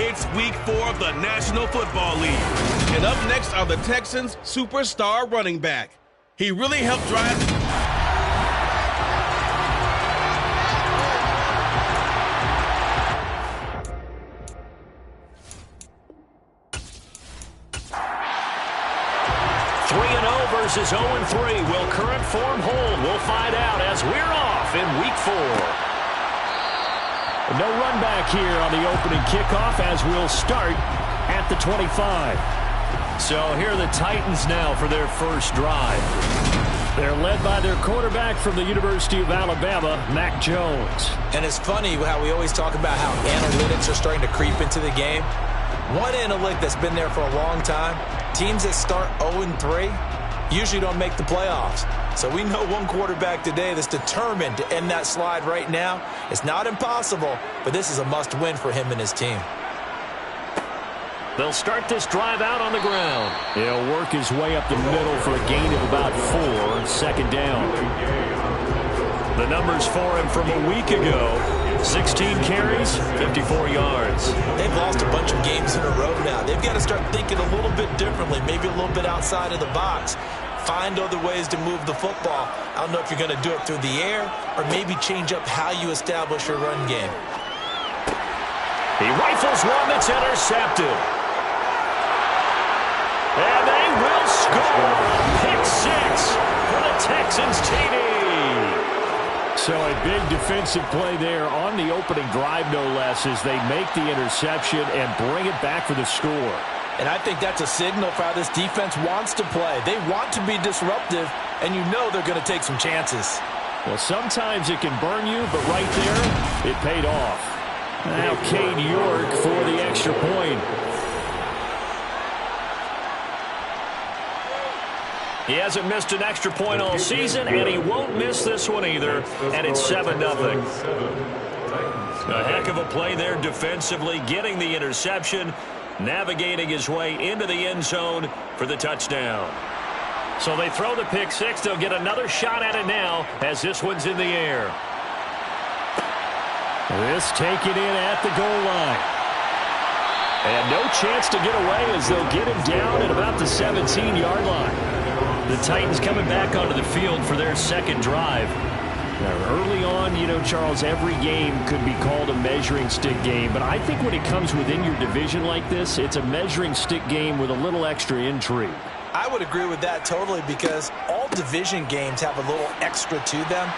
It's week 4 of the National Football League. And up next are the Texans' superstar running back. He really helped drive... Versus 0-3. Will current form hold? We'll find out as we're off in week 4. No run back here on the opening kickoff as we'll start at the 25. So here are the Titans now for their first drive. They're led by their quarterback from the University of Alabama, Mac Jones. And it's funny how we always talk about how analytics are starting to creep into the game. One analytic that's been there for a long time, teams that start 0-3 usually don't make the playoffs. So we know one quarterback today that's determined to end that slide right now. It's not impossible, but this is a must-win for him and his team. They'll start this drive out on the ground. He'll work his way up the middle for a gain of about 4, second down. The numbers for him from a week ago: 16 carries, 54 yards. They've lost a bunch of games in a row now. They've got to start thinking a little bit differently, maybe a little bit outside of the box. Find other ways to move the football. I don't know if you're going to do it through the air or maybe change up how you establish your run game. He rifles one that's intercepted. And they will score. Pick 6 for the Texans TD. So a big defensive play there on the opening drive, no less, as they make the interception and bring it back for the score. And I think that's a signal for how this defense wants to play. They want to be disruptive, and you know they're going to take some chances. Well, sometimes it can burn you, but right there, it paid off. Now Cade York for the extra point. He hasn't missed an extra point all season, and he won't miss this one either, and it's 7-0. A heck of a play there defensively, getting the interception, navigating his way into the end zone for the touchdown. So they throw the pick 6. They'll get another shot at it now as this one's in the air. This taken in at the goal line. And no chance to get away as they'll get him down at about the 17-yard line. The Titans coming back onto the field for their second drive. Now, early on, you know, Charles, every game could be called a measuring stick game. But I think when it comes within your division like this, it's a measuring stick game with a little extra intrigue. I would agree with that totally because all division games have a little extra to them.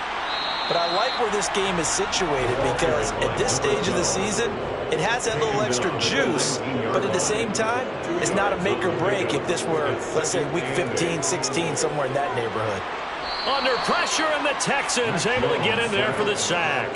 But I like where this game is situated because at this stage of the season, it has that little extra juice, but at the same time, it's not a make or break if this were, let's say, week 15, 16, somewhere in that neighborhood. Under pressure, and the Texans able to get in there for the sack.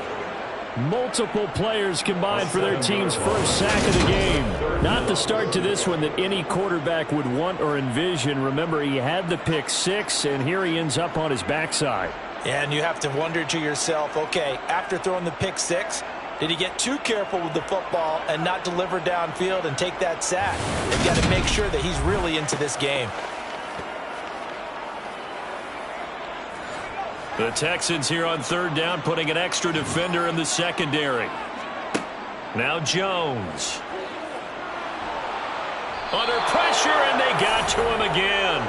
Multiple players combined for their team's first sack of the game. Not the start to this one that any quarterback would want or envision. Remember, he had the pick 6, and here he ends up on his backside. And you have to wonder to yourself, okay, after throwing the pick 6, did he get too careful with the football and not deliver downfield and take that sack? They've got to make sure that he's really into this game. The Texans here on third down, putting an extra defender in the secondary. Now Jones. Under pressure, and they got to him again.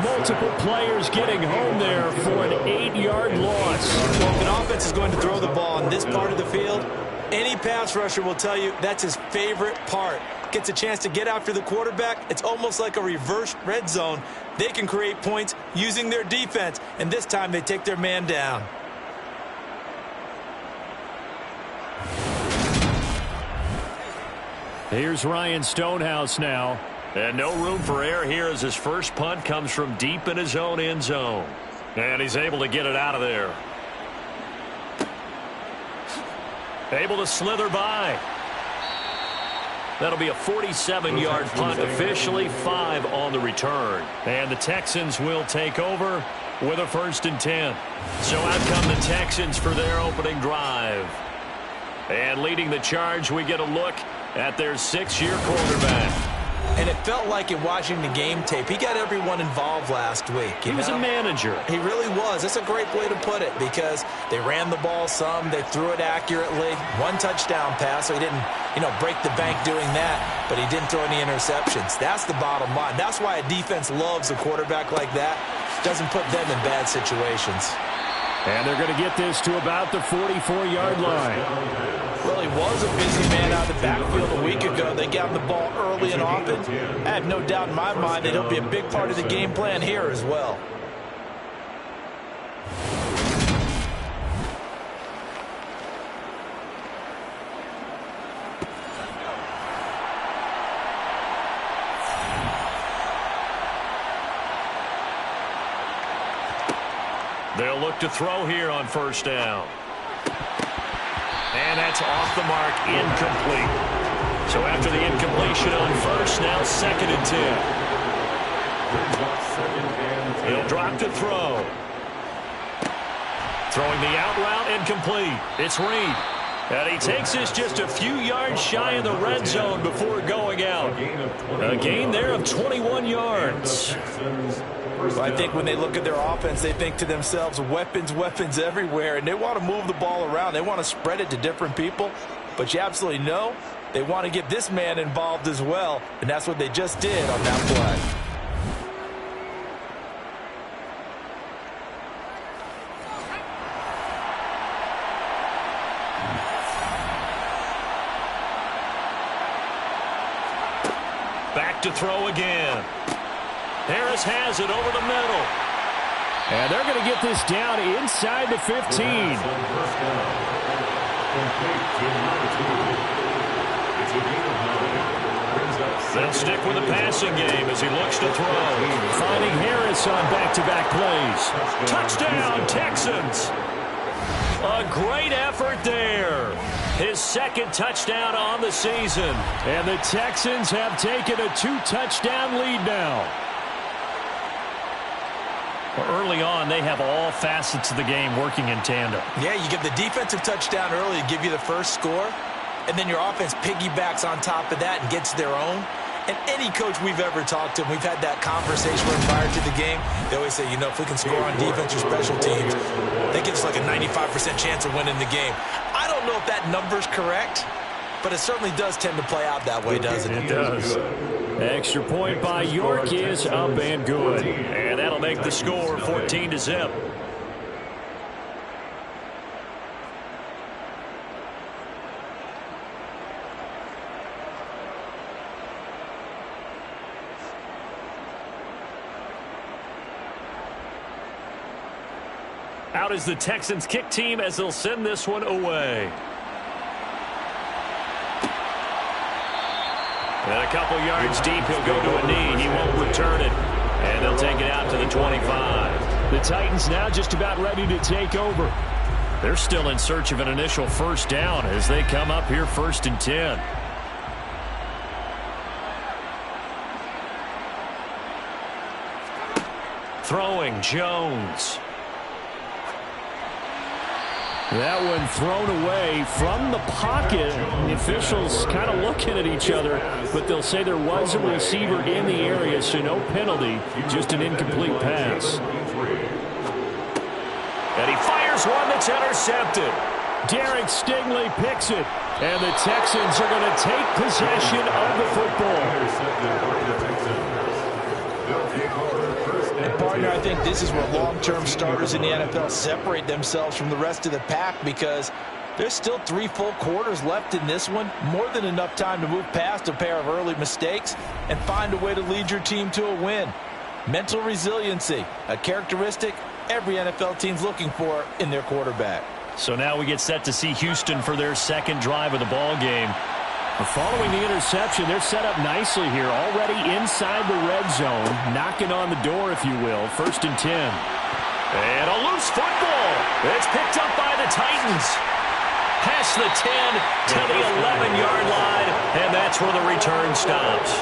Multiple players getting home there for an 8-yard loss. Well, if an offense is going to throw the ball in this part of the field, any pass rusher will tell you that's his favorite part. Gets a chance to get after the quarterback. It's almost like a reverse red zone. They can create points using their defense, and this time they take their man down. Here's Ryan Stonehouse now. And no room for error here as his first punt comes from deep in his own end zone. And he's able to get it out of there. Able to slither by. That'll be a 47-yard punt, officially 5 on the return. And the Texans will take over with a 1st and 10. So out come the Texans for their opening drive. And leading the charge, we get a look at their 6-year quarterback. And it felt like in watching the game tape, he got everyone involved last week. He was a manager. He really was. That's a great way to put it because they ran the ball some. They threw it accurately. One touchdown pass, so he didn't, break the bank doing that, but he didn't throw any interceptions. That's the bottom line. That's why a defense loves a quarterback like that. Doesn't put them in bad situations. And they're going to get this to about the 44-yard line. Well, he was a busy man out of the backfield a week ago. They got the ball early and often. I have no doubt in my mind that he'll be a big part of the game plan here as well. They'll look to throw here on first down. And that's off the mark, incomplete. So after the incompletion on first, now 2nd and 10. He'll drop to throw. Throwing the out route, incomplete. It's Reed. And he takes this just a few yards shy of the red zone before going out. A gain there of 21 yards. Well, I think when they look at their offense, they think to themselves, weapons, weapons everywhere, and they want to move the ball around. They want to spread it to different people, but you absolutely know they want to get this man involved as well, and that's what they just did on that play. Back to throw again. Harris has it over the middle. And they're going to get this down inside the 15. They'll stick with the passing game as he looks to throw. Finding Harris on back-to-back plays. Touchdown, Texans. A great effort there. His 2nd touchdown on the season. And the Texans have taken a 2-touchdown lead now. Early on, they have all facets of the game working in tandem. Yeah, you give the defensive touchdown early to give you the first score, and then your offense piggybacks on top of that and gets their own. And any coach we've ever talked to, we've had that conversation prior to the game. They always say, if we can score on defense or special teams, that gives us like a 95% chance of winning the game. I don't know if that number's correct, but it certainly does tend to play out that way, doesn't it? It does. Extra point by York is up and good. And that'll make the score 14-0. Out is the Texans kick team as they'll send this one away. And a couple yards deep, he'll go to a knee. He won't return it. And they'll take it out to the 25. The Titans now just about ready to take over. They're still in search of an initial first down as they come up here 1st and 10. Throwing Jones. That one thrown away from the pocket. The officials kind of looking at each other, but they'll say there was a receiver in the area, so no penalty, just an incomplete pass. And he fires one that's intercepted. Derek Stingley picks it, and the Texans are going to take possession of the football. And partner, I think this is where long-term starters in the NFL separate themselves from the rest of the pack because there's still 3 full quarters left in this one. More than enough time to move past a pair of early mistakes and find a way to lead your team to a win. Mental resiliency, a characteristic every NFL team's looking for in their quarterback. So now we get set to see Houston for their 2nd drive of the ball game. Following the interception, they're set up nicely here, already inside the red zone, knocking on the door, if you will. 1st and 10. And a loose football. It's picked up by the Titans. Past the 10 to the 11-yard line, and that's where the return stops.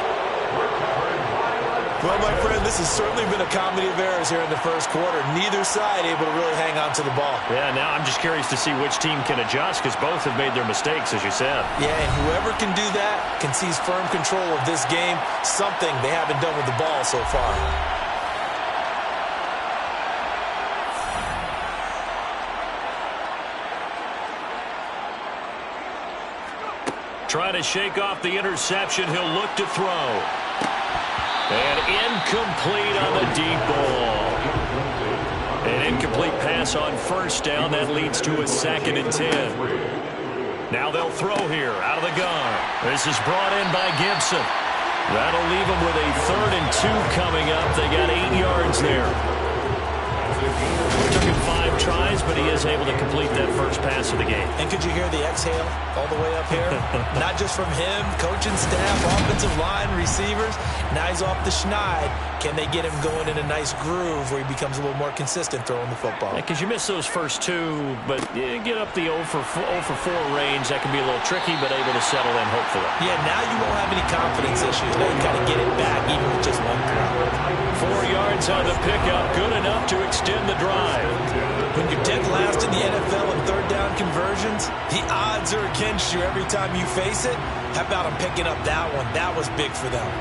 Well, my friend, this has certainly been a comedy of errors here in the first quarter. Neither side able to really hang on to the ball. Yeah, now I'm just curious to see which team can adjust because both have made their mistakes, as you said. Yeah, and whoever can do that can seize firm control of this game, something they haven't done with the ball so far. Trying to shake off the interception. He'll look to throw. And incomplete on the deep ball. An incomplete pass on first down. That leads to a 2nd and 10. Now they'll throw here out of the gun. This is brought in by Gibson. That'll leave them with a 3rd and 2 coming up. They got 8 yards there. Took him 5 tries, but he is able to complete that first pass of the game. And could you hear the exhale all the way up here? Not just from him, coaching staff, offensive line, receivers. Now he's off the schneid. Can they get him going in a nice groove where he becomes a little more consistent throwing the football? Because you miss those first 2, but you get up the 0 for 4 range. That can be a little tricky, but able to settle in, hopefully. Yeah, now you won't have any confidence issues. Now you kind of get it back, even with just 1 throw. 4 yards on the pickup, good enough to extend the drive. When you're dead last in the NFL in 3rd down conversions, the odds are against you every time you face it. How about them picking up that one? That was big for them.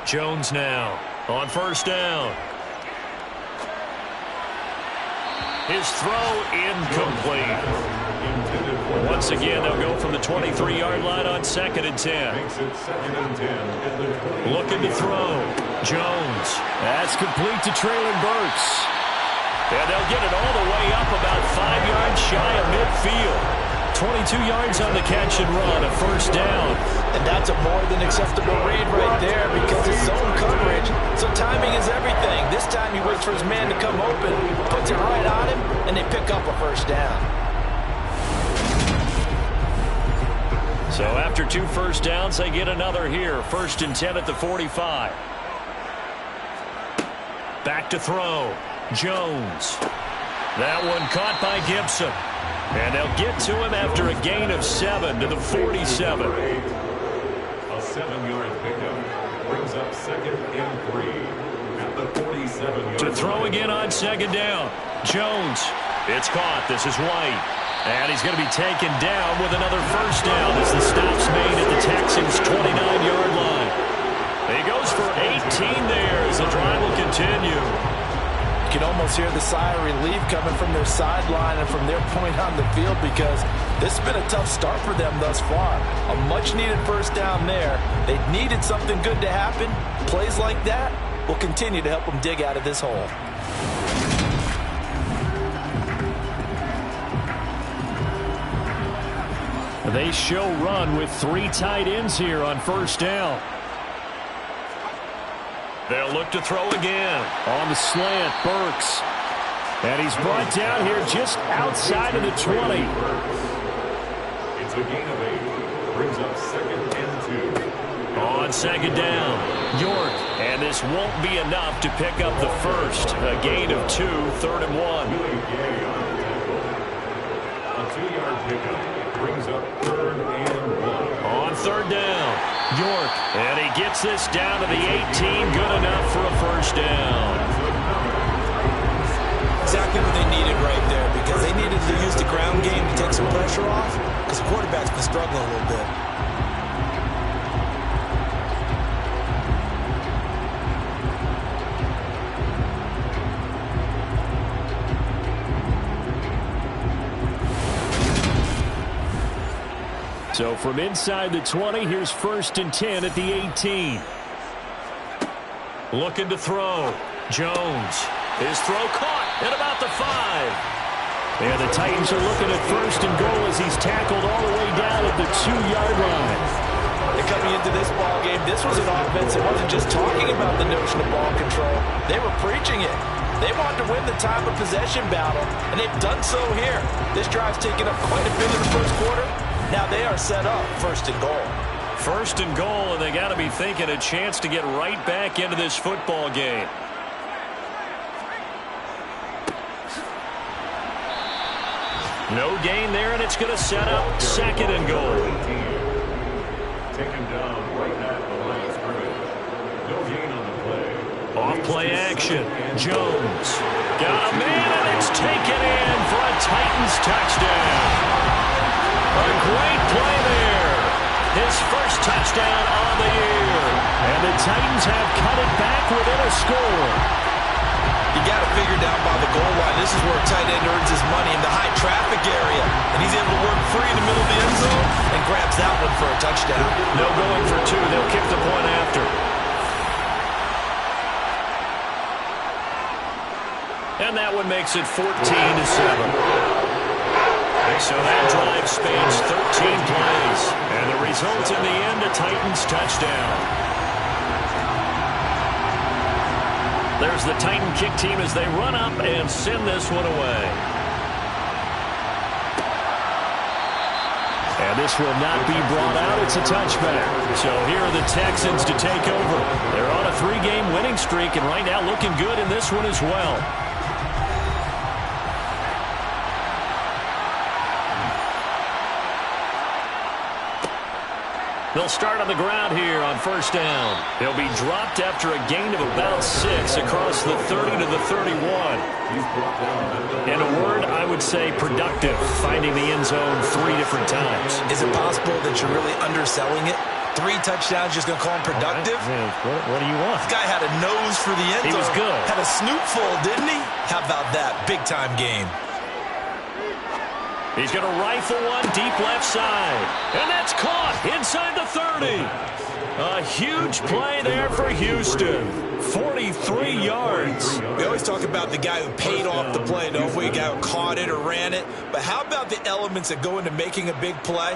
Jones now on first down. His throw incomplete. Once again, they'll go from the 23-yard line on 2nd and 10. Looking to throw. Jones. That's complete to Traylon Burks. And they'll get it all the way up about 5 yards shy of midfield. 22 yards on the catch and run, a first down. And that's a more than acceptable read right there because it's zone coverage. So timing is everything. This time he waits for his man to come open, puts it right on him, and they pick up a first down. So after 2 first downs, they get another here. 1st and 10 at the 45. Back to throw. Jones. That one caught by Gibson. And they'll get to him after a gain of 7 to the 47. A 7-yard pickup brings up 2nd and 3 at the 47-yard To throw again on 2nd down. Jones. It's caught. This is White. And he's going to be taken down with another first down as the stop's made at the Texans' 29-yard line. He goes for 18 there as the drive will continue. You can almost hear the sigh of relief coming from their sideline and from their point on the field because this has been a tough start for them thus far. A much-needed first down there. They needed something good to happen. Plays like that will continue to help them dig out of this hole. They show run with 3 tight ends here on first down. They'll look to throw again. On the slant, Burks. And he's brought down here just outside of the 20. It's a gain of 8. Brings up 2nd and 2. On 2nd down, York. And this won't be enough to pick up the first. A gain of 2, 3rd and 1. A 2-yard pickup brings up 3rd and 1. On 3rd down, York. And he gets this down to the 18. Good enough for a first down. Exactly what they needed right there because they needed to use the ground game to take some pressure off because the quarterback's been struggling a little bit. So from inside the 20, here's 1st and 10 at the 18. Looking to throw. Jones. His throw caught at about the 5. And the Titans are looking at 1st and goal as he's tackled all the way down at the 2-yard line. And coming into this ball game, this was an offense that wasn't just talking about the notion of ball control. They were preaching it. They wanted to win the time of possession battle, and they've done so here. This drive's taken up quite a bit in the first quarter. Now they are set up 1st and goal. First and goal, and they got to be thinking a chance to get right back into this football game. No gain there, and it's going to set up second and goal. Taken down right at the line of scrimmage. No gain on the play. Off play action. Jones got a man, and it's taken in for a Titans touchdown. A great play there. His first touchdown on the year. And the Titans have cut it back within a score. You got to figure down by the goal line. This is where a tight end earns his money in the high traffic area. And he's able to work free in the middle of the end zone and grabs that one for a touchdown. No going for two. They'll kick the point after. And that one makes it 14-7. So that drive spans 13 plays. And the result in the end, a Titans touchdown. There's the Titan kick team as they run up and send this one away. And this will not be brought out. It's a touchback. So here are the Texans to take over. They're on a 3-game winning streak, and right now looking good in this one as well. They'll start on the ground here on first down. He'll be dropped after a gain of about 6 across the 30 to the 31. In a word, I would say productive, finding the end zone 3 different times. Is it possible that you're really underselling it? 3 touchdowns, just going to call him productive? What do you want? This guy had a nose for the end zone. He was good. Had a snoot full, didn't he? How about that? Big-time game. He's going to rifle one deep left side. And that's caught inside the 30. A huge play there for Houston. 43 yards. We always talk about the guy who paid off the play, don't we? The guy who caught it or ran it. But how about the elements that go into making a big play?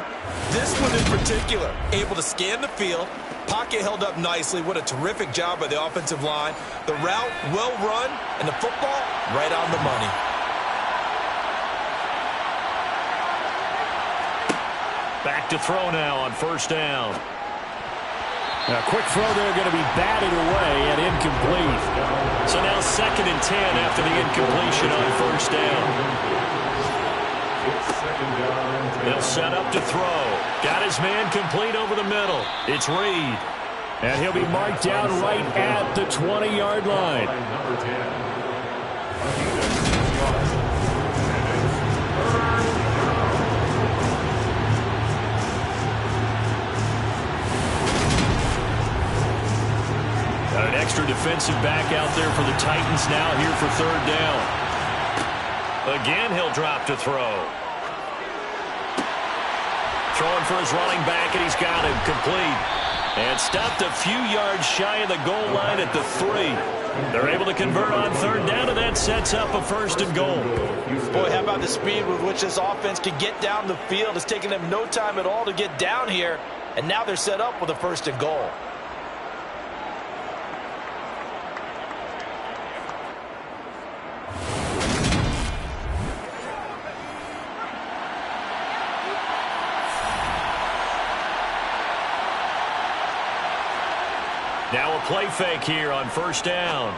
This one in particular, able to scan the field. Pocket held up nicely. What a terrific job by the offensive line. The route, well run, and the football, right on the money. Back to throw now on first down. A quick throw there going to be batted away and incomplete. So now 2nd and 10 after the incompletion on first down. They'll set up to throw. Got his man complete over the middle. It's Reed. And he'll be marked down right at the 20-yard line. Number 10. An extra defensive back out there for the Titans now here for 3rd down. Again, he'll drop to throw. Throwing for his running back, and he's got him complete. And stopped a few yards shy of the goal line at the 3. They're able to convert on 3rd down, and that sets up a 1st and goal. Boy, how about the speed with which this offense can get down the field? It's taken them no time at all to get down here, and now they're set up with a 1st and goal. Now a play fake here on first down.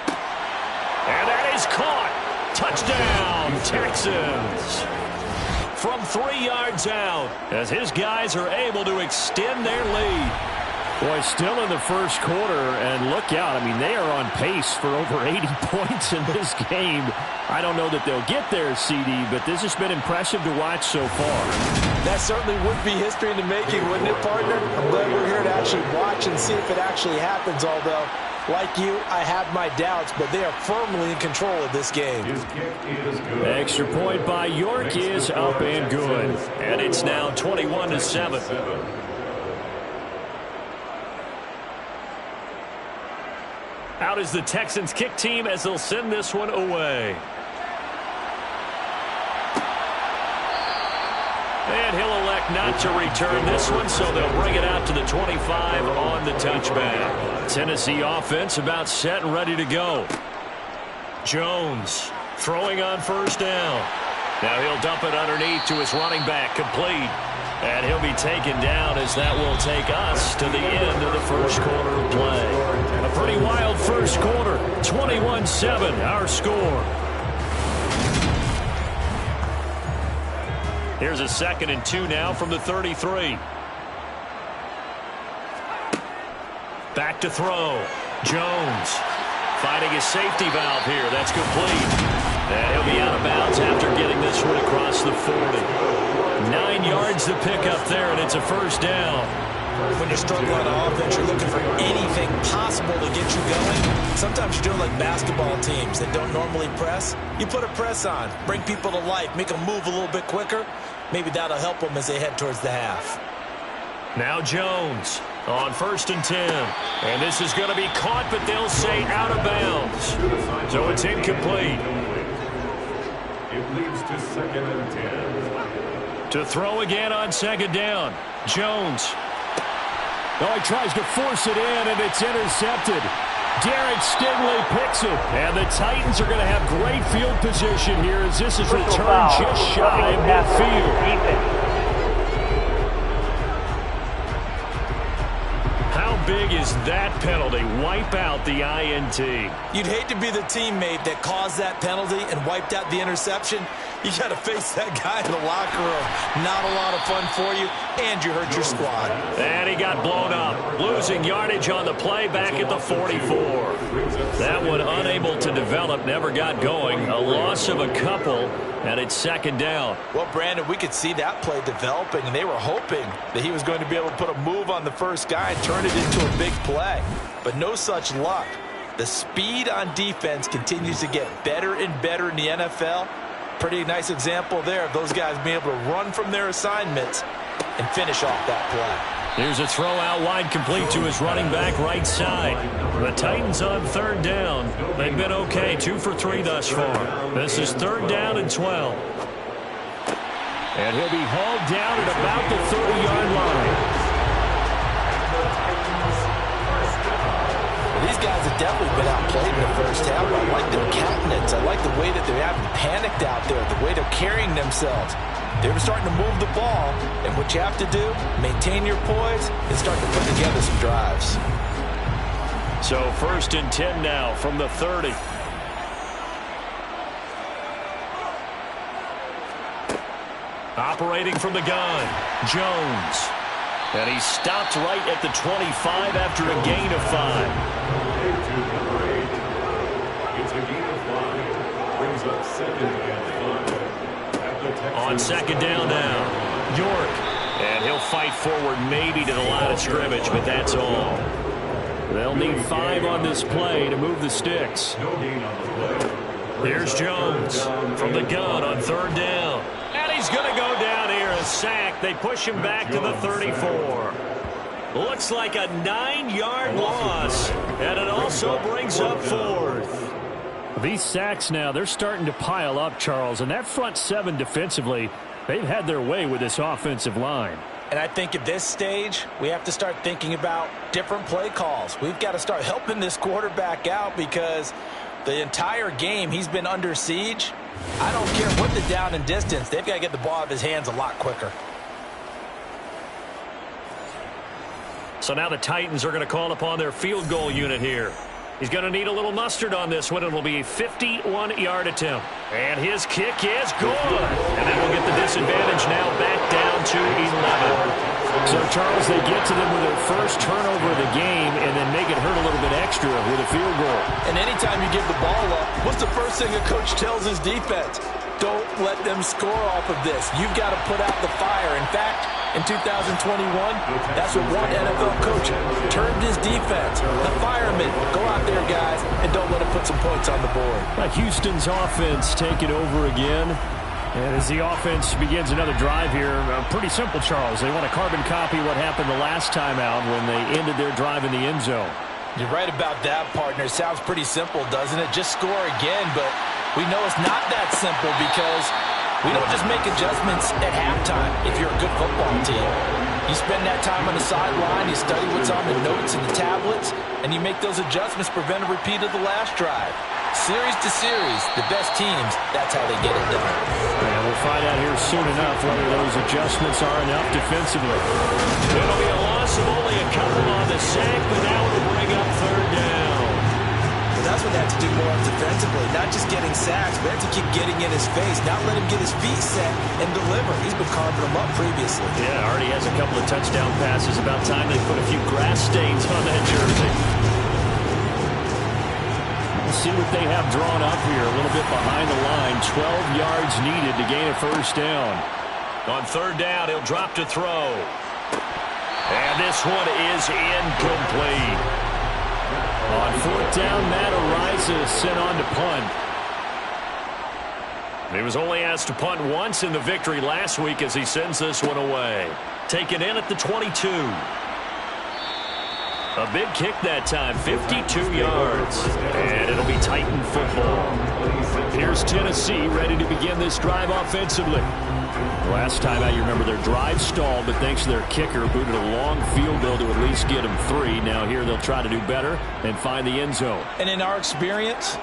And that is caught. Touchdown, Texans. From 3 yards out, as his guys are able to extend their lead. Boy, still in the first quarter, and look out. I mean, they are on pace for over 80 points in this game. I don't know that they'll get there, CD, but this has been impressive to watch so far. That certainly would be history in the making, wouldn't it, partner? I'm glad we're here to actually watch and see if it actually happens, although, like you, I have my doubts, but they are firmly in control of this game. Extra point by York is up and good. And it's now 21-7. Out is the Texans kick team as they'll send this one away. And he'll elect not to return this one, so they'll bring it out to the 25 on the touchback. Tennessee offense about set and ready to go. Jones throwing on first down. Now he'll dump it underneath to his running back, complete. And he'll be taken down as that will take us to the end of the first quarter of play. A pretty wild first quarter. 21-7, our score. Here's a 2nd and 2 now from the 33. Back to throw. Jones finding his safety valve here. That's complete. And he'll be out of bounds after getting this one across the 40. 9 yards to pick up there, and it's a first down. When you're struggling on offense, you're looking for anything possible to get you going. Sometimes you're doing like basketball teams that don't normally press. You put a press on, bring people to life, make them move a little bit quicker. Maybe that'll help them as they head towards the half. Now Jones on 1st and 10. And this is going to be caught, but they'll say out of bounds. So it's incomplete. It leads to 2nd and 10. To throw again on 2nd down. Jones. Oh, he tries to force it in, and it's intercepted. Derek Stingley picks it. And the Titans are going to have great field position here as this is returned just shy of midfield. How big is that penalty? Wipe out the INT. You'd hate to be the teammate that caused that penalty and wiped out the interception. You got to face that guy in the locker room. Not a lot of fun for you, and you hurt your squad. And he got blown up. Losing yardage on the play back at the 44. That one unable to develop, never got going. A loss of a couple, and it's 2nd down. Well, Brandon, we could see that play developing, and they were hoping that he was going to be able to put a move on the first guy and turn it into a big play. But no such luck. The speed on defense continues to get better and better in the NFL. Pretty nice example there of those guys being able to run from their assignments and finish off that play. Here's a throw out wide, complete to his running back right side. The Titans on 3rd down. They've been okay, 2 for 3 thus far. This is 3rd down and 12. And he'll be hauled down at about the 30-yard line. These guys have definitely been outplayed in the first half. I like their countenance. I like the way that they haven't panicked out there, the way they're carrying themselves. They were starting to move the ball, and what you have to do, maintain your poise and start to put together some drives. So 1st and 10 now from the 30. Operating from the gun, Jones. And he stopped right at the 25 after a gain of 5. It's a gain of 5. Brings up 2nd and 5. On 2nd down now, York. And he'll fight forward maybe to the line of scrimmage, but that's all. They'll need 5 on this play to move the sticks. No gain on the play. Here's Jones from the gun on 3rd down. And he's going to go down here, a sack. They push him back to the 34. Looks like a 9-yard loss, and it also brings up 4th. These sacks now, they're starting to pile up, Charles, and that front 7 defensively, they've had their way with this offensive line. And I think at this stage, we have to start thinking about different play calls. We've got to start helping this quarterback out because the entire game he's been under siege. I don't care what the down and distance. They've got to get the ball out of his hands a lot quicker. So now the Titans are going to call upon their field goal unit here. He's going to need a little mustard on this one. It'll be a 51-yard attempt. And his kick is good. And that will get the disadvantage now back down to 11. So, Charles, they get to them with their first turnover of the game and then make it hurt a little bit extra with a field goal. And anytime you give the ball up, what's the first thing a coach tells his defense? Don't let them score off of this. You've got to put out the fire. In fact, in 2021, that's what one NFL coach turned his defense. The firemen, go out there, guys, and don't let them put some points on the board. Houston's offense taking over again. And as the offense begins another drive here, pretty simple, Charles. They want to carbon copy what happened the last time out when they ended their drive in the end zone. You're right about that, partner. Sounds pretty simple, doesn't it? Just score again, but we know it's not that simple because we don't just make adjustments at halftime if you're a good football team. You spend that time on the sideline, you study what's on the notes and the tablets, and you make those adjustments, prevent a repeat of the last drive. Series to series, the best teams, that's how they get it done. And we'll find out here soon enough whether those adjustments are enough defensively. It'll be a loss of only a couple on the sack, but now it'll bring up third down. That's what they have to do more defensively, not just getting sacks, but have to keep getting in his face, not let him get his feet set and deliver. He's been carving them up previously. Yeah, already has a couple of touchdown passes. About time they put a few grass stains on that jersey. We'll see what they have drawn up here. A little bit behind the line. 12 yards needed to gain a first down. On third down, he'll drop to throw. And this one is incomplete. On fourth down, Matt Ariza is sent on to punt. He was only asked to punt once in the victory last week as he sends this one away. Taken in at the 22. A big kick that time, 52 yards. And it'll be Titan football. Here's Tennessee ready to begin this drive offensively. Last time out, you remember their drive stalled, but thanks to their kicker, booted a long field goal to at least get them 3. Now here they'll try to do better and find the end zone. And in our experience,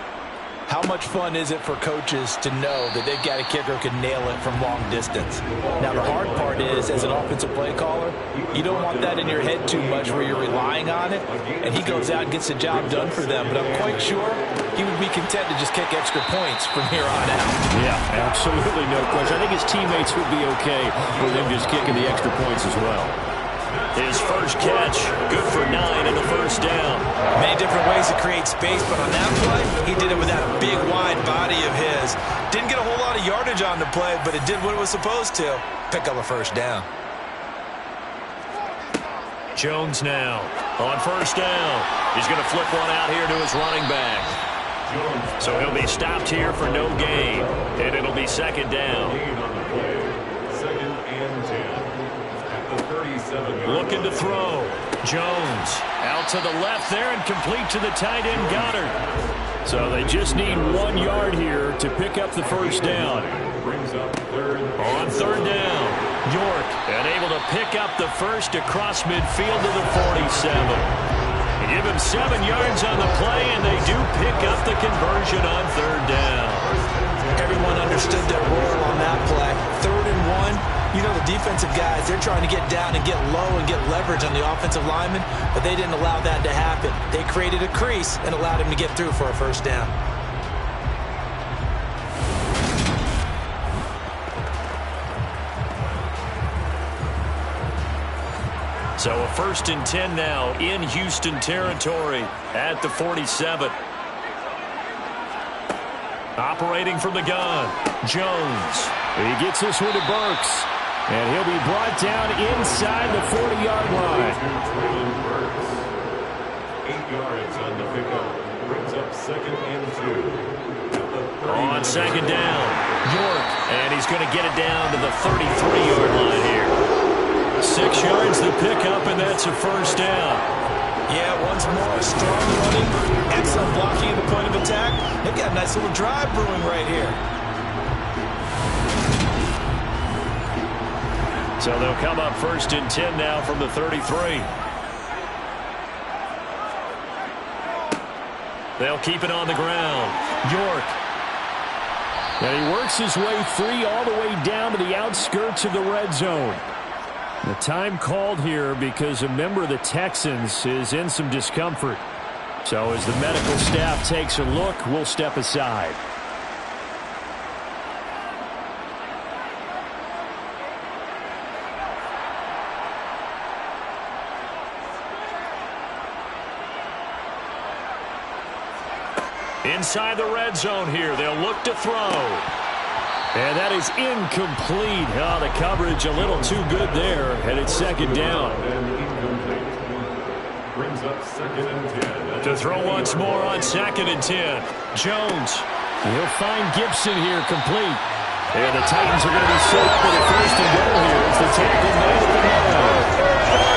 how much fun is it for coaches to know that they've got a kicker who can nail it from long distance? Now, the hard part is, as an offensive play caller, you don't want that in your head too much where you're relying on it, and he goes out and gets the job done for them. But I'm quite sure he would be content to just kick extra points from here on out. Yeah, absolutely no question. I think his teammates would be okay with him just kicking the extra points as well. His first catch, good for 9 and a first down. Many different ways to create space, but on that play, he did it with that big, wide body of his. Didn't get a whole lot of yardage on the play, but it did what it was supposed to. Pick up a first down. Jones now on first down. He's going to flip one out here to his running back. So he'll be stopped here for no gain, and it'll be second down. Second and 10. Looking to throw. Jones out to the left there and complete to the tight end Goddard. So they just need 1 yard here to pick up the first down. On third down, York and able to pick up the first across midfield to the 47. They give him 7 yards on the play, and they do pick up the conversion on third down. Everyone understood their role on that play. 3rd and 1. You know, the defensive guys, they're trying to get down and get low and get leverage on the offensive lineman, but they didn't allow that to happen. They created a crease and allowed him to get through for a first down. So a 1st and 10 now in Houston territory at the 47. Operating from the gun, Jones. He gets this one to Burks. And he'll be brought down inside the 40-yard line. 8 yards on the pickup. Brings up second and 2. On second down, York. And he's going to get it down to the 33-yard line here. 6 yards the pickup, and that's a first down. Yeah, once more, strong running. Excellent blocking at the point of attack. They've got a nice little drive brewing right here. So they'll come up 1st and 10 now from the 33. They'll keep it on the ground. York. And he works his way free all the way down to the outskirts of the red zone. The time called here because a member of the Texans is in some discomfort. So as the medical staff takes a look, we'll step aside. Inside the red zone here, they'll look to throw. And that is incomplete. Oh, the coverage a little too good there, and it's second down. Brings up second and 10. To throw once more on 2nd and 10. Jones. He'll find Gibson here complete. And the Titans are going to be set up with a 1st and goal here. It's the tackle man at the middle.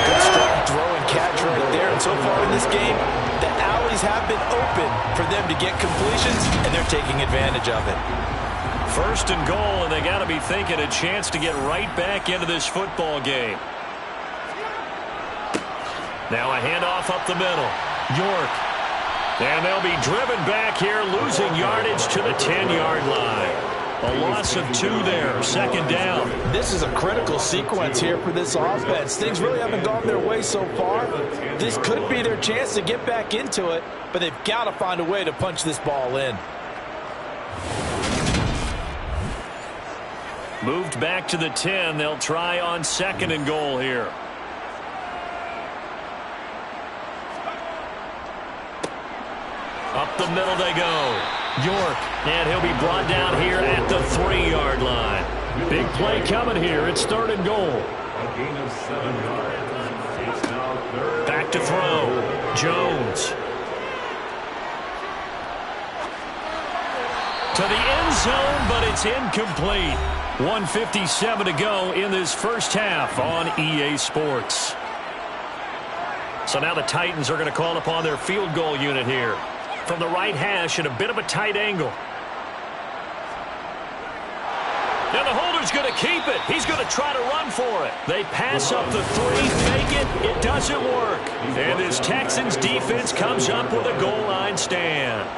Good strong throw and catch right there. And so far in this game, the alleys have been open for them to get completions, and they're taking advantage of it. 1st and goal, and they got to be thinking a chance to get right back into this football game. Now a handoff up the middle. York. And they'll be driven back here, losing yardage to the 10-yard line. A loss of 2 there, second down. This is a critical sequence here for this offense. Things really haven't gone their way so far. This could be their chance to get back into it, but they've got to find a way to punch this ball in. Moved back to the 10. They'll try on 2nd and goal here. Up the middle they go. York, and he'll be brought down here at the 3-yard line. Big play coming here. It's 3rd and goal. A gain of 7 yards. It's now 3rd. Back to throw. Jones. To the end zone, but it's incomplete. 1:57 to go in this first half on EA Sports. So now the Titans are going to call upon their field goal unit here. From the right hash at a bit of a tight angle. Now the holder's going to keep it. He's going to try to run for it. They pass up the 3, fake it. It doesn't work. And this Texans defense comes up with a goal line stand.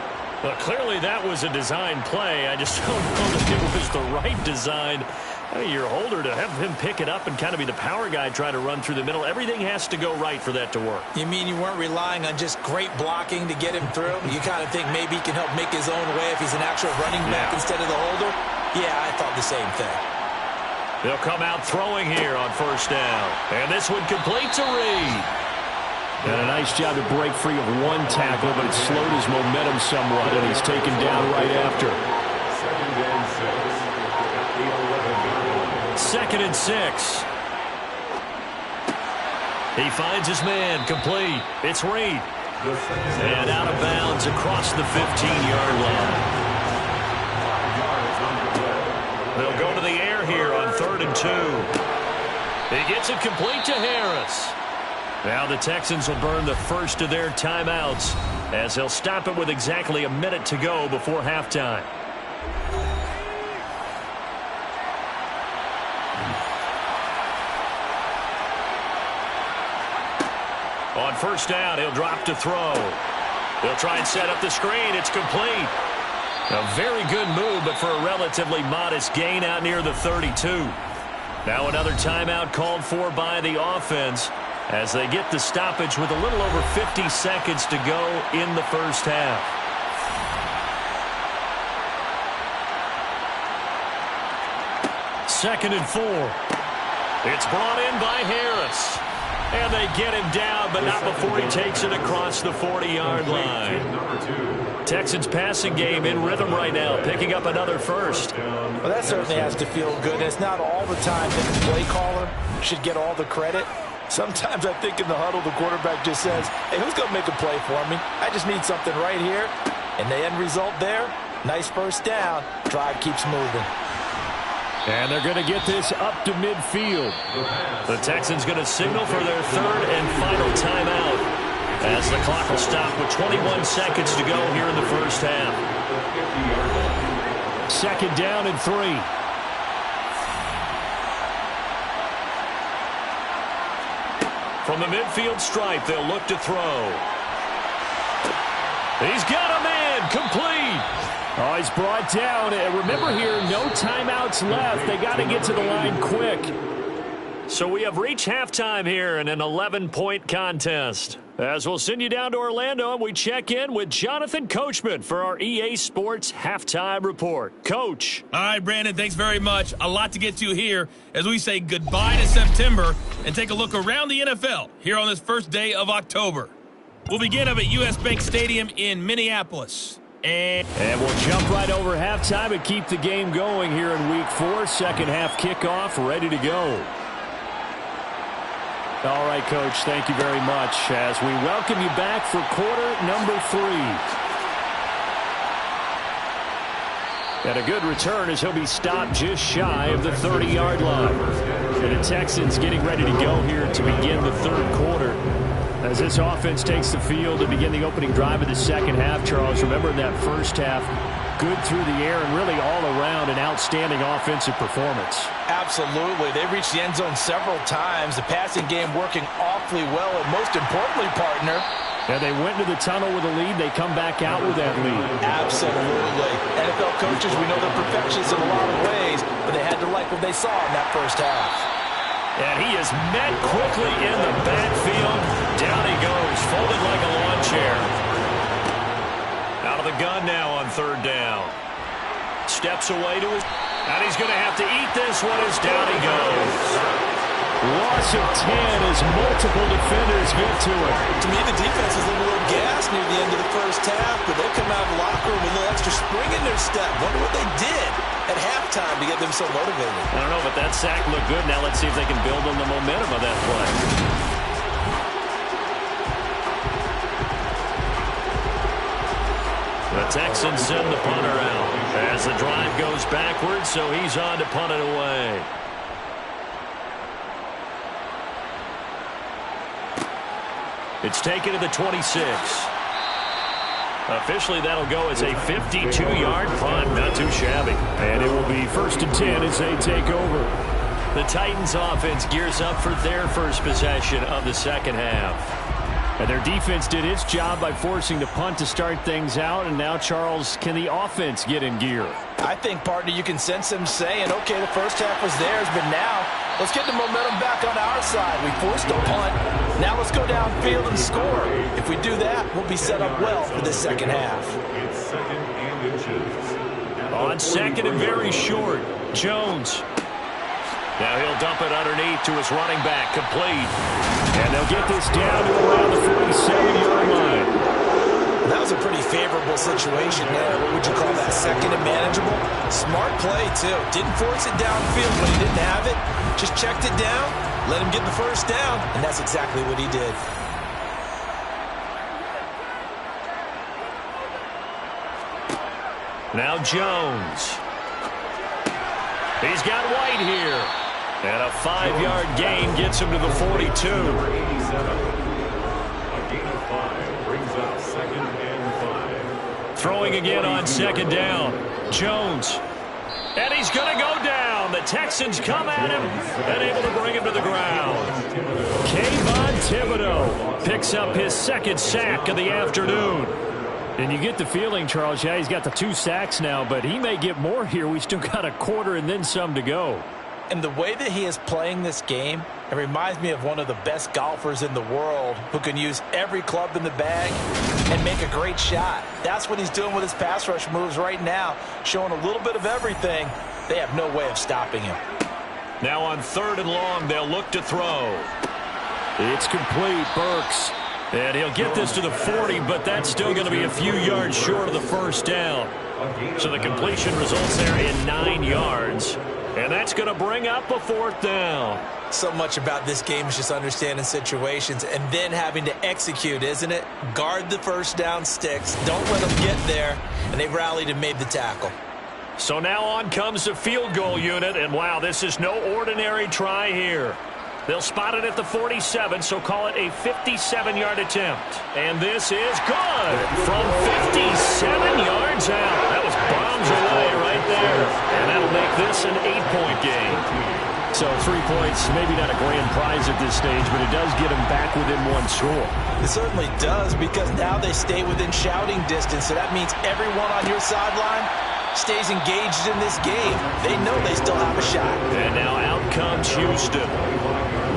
Well, clearly that was a design play. I just don't know that it was the right design. Your holder to have him pick it up and kind of be the power guy trying to run through the middle. Everything has to go right for that to work. You mean you weren't relying on just great blocking to get him through? You kind of think maybe he can help make his own way if he's an actual running back instead of the holder? Yeah, I thought the same thing. They'll come out throwing here on 1st down. And this one complete to Reed. And a nice job to break free of one tackle, but it slowed his momentum somewhat, and he's taken down right after. 2nd and 6. He finds his man, complete. It's Reed. And out of bounds across the 15-yard line. They'll go to the air here on 3rd and 2. He gets it complete to Harris. Now the Texans will burn the first of their timeouts as they'll stop it with exactly a minute to go before halftime. On 1st down, he'll drop to throw. They'll try and set up the screen. It's complete. A very good move, but for a relatively modest gain out near the 32. Now another timeout called for by the offense as they get the stoppage with a little over 50 seconds to go in the first half. Second and 4. It's brought in by Harris. And they get him down, but not before he takes it across the 40-yard line. Texans passing game in rhythm right now, picking up another first. Well, that certainly has to feel good. And it's not all the time that the play caller should get all the credit. Sometimes I think in the huddle, the quarterback just says, hey, who's going to make a play for me? I just need something right here. And the end result there, nice 1st down. Drive keeps moving. And they're going to get this up to midfield. The Texans going to signal for their 3rd and final timeout as the clock will stop with 21 seconds to go here in the first half. 2nd down and 3. From the midfield stripe, they'll look to throw. He's got a man, complete. Oh, he's brought down. Remember here, no timeouts left. They got to get to the line quick. So we have reached halftime here in an 11-point contest. As we'll send you down to Orlando, and we check in with Jonathan Coachman for our EA Sports Halftime Report. Coach. All right, Brandon, thanks very much. A lot to get to here as we say goodbye to September and take a look around the NFL here on this first day of October. We'll begin up at U.S. Bank Stadium in Minneapolis. And we'll jump right over halftime and keep the game going here in Week 4. Second half kickoff, ready to go. All right, Coach, thank you very much as we welcome you back for quarter number 3. And a good return as he'll be stopped just shy of the 30-yard line. And the Texans getting ready to go here to begin the 3rd quarter. As this offense takes the field to begin the opening drive of the second half, Charles, remember in that first half, good through the air and really all around an outstanding offensive performance. Absolutely. They reached the end zone several times. The passing game working awfully well. And most importantly, partner, And they went to the tunnel with a lead. They come back out with that lead. Absolutely. NFL coaches, we know they're perfectionists in a lot of ways, but they had to like what they saw in that first half. And he is met quickly in the backfield. Down he goes, folded like a lawn chair. Out of the gun now on third down. Steps away to his... And he's going to have to eat this one as down he goes. Loss of 10 as multiple defenders get to it. To me, the defense is a little gassed near the end of the first half, but they come out of the locker room with a little extra spring in their step. Wonder what they did at halftime to get them so motivated. I don't know, but that sack looked good. Now let's see if they can build on the momentum of that play. The Texans send the punter out as the drive goes backwards, so he's on to punt it away. It's taken to the 26. Officially, that'll go as a 52-yard punt. Not too shabby. And it will be 1st and 10 as they take over. The Titans offense gears up for their first possession of the second half. And their defense did its job by forcing the punt to start things out. And now, Charles, can the offense get in gear? I think, partner, you can sense them saying, okay, the first half was theirs, but now let's get the momentum back on our side. We forced a punt. Now let's go downfield and score. If we do that, we'll be set up well for the second half. It's second and inches. On second and very short, Jones. Now he'll dump it underneath to his running back, complete. And they'll get this down to around the 47-yard line. That was a pretty favorable situation there. What would you call that? Second and manageable? Smart play, too. Didn't force it downfield when he didn't have it. Just checked it down, let him get the first down, and that's exactly what he did. Now Jones. He's got White here. And a 5-yard gain gets him to the 42. A gain of 5 brings up second and 5. Throwing again on second down. Jones. And he's going to go down. The Texans come at him and able to bring him to the ground. Kayvon Thibodeau picks up his second sack of the afternoon. And you get the feeling, Charles, yeah, he's got the 2 sacks now, but he may get more here. We still got a quarter and then some to go. And the way that he is playing this game, it reminds me of one of the best golfers in the world who can use every club in the bag and make a great shot. That's what he's doing with his pass rush moves right now, showing a little bit of everything. They have no way of stopping him. Now on third and long, they'll look to throw. It's complete, Burks. And he'll get this to the 40, but that's still going to be a few yards short of the first down. So the completion results there in 9 yards. And that's going to bring up a 4th down. So much about this game is just understanding situations and then having to execute, isn't it? Guard the first down sticks. Don't let them get there. And they rallied and made the tackle. So now on comes the field goal unit. And, wow, this is no ordinary try here. They'll spot it at the 47, so call it a 57-yard attempt. And this is good from 57 yards out. That was bombs away right there. And that'll make this an 8-point game. So 3 points, maybe not a grand prize at this stage, but it does get them back within 1 score. It certainly does, because now they stay within shouting distance, so that means everyone on your sideline stays engaged in this game. They know they still have a shot. And now out comes Houston.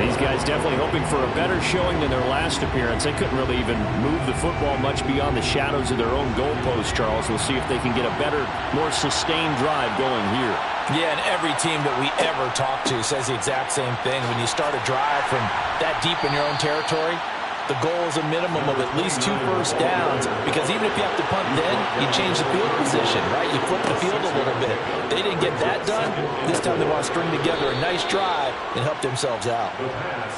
These guys definitely hoping for a better showing than their last appearance. They couldn't really even move the football much beyond the shadows of their own goalpost, Charles. We'll see if they can get a better, more sustained drive going here. Yeah, and every team that we ever talk to says the exact same thing. When you start a drive from that deep in your own territory, the goal is a minimum of at least 2 first downs, because even if you have to punt then, you change the field position, right? You flip the field a little bit. They didn't get that done. This time they want to string together a nice drive and help themselves out.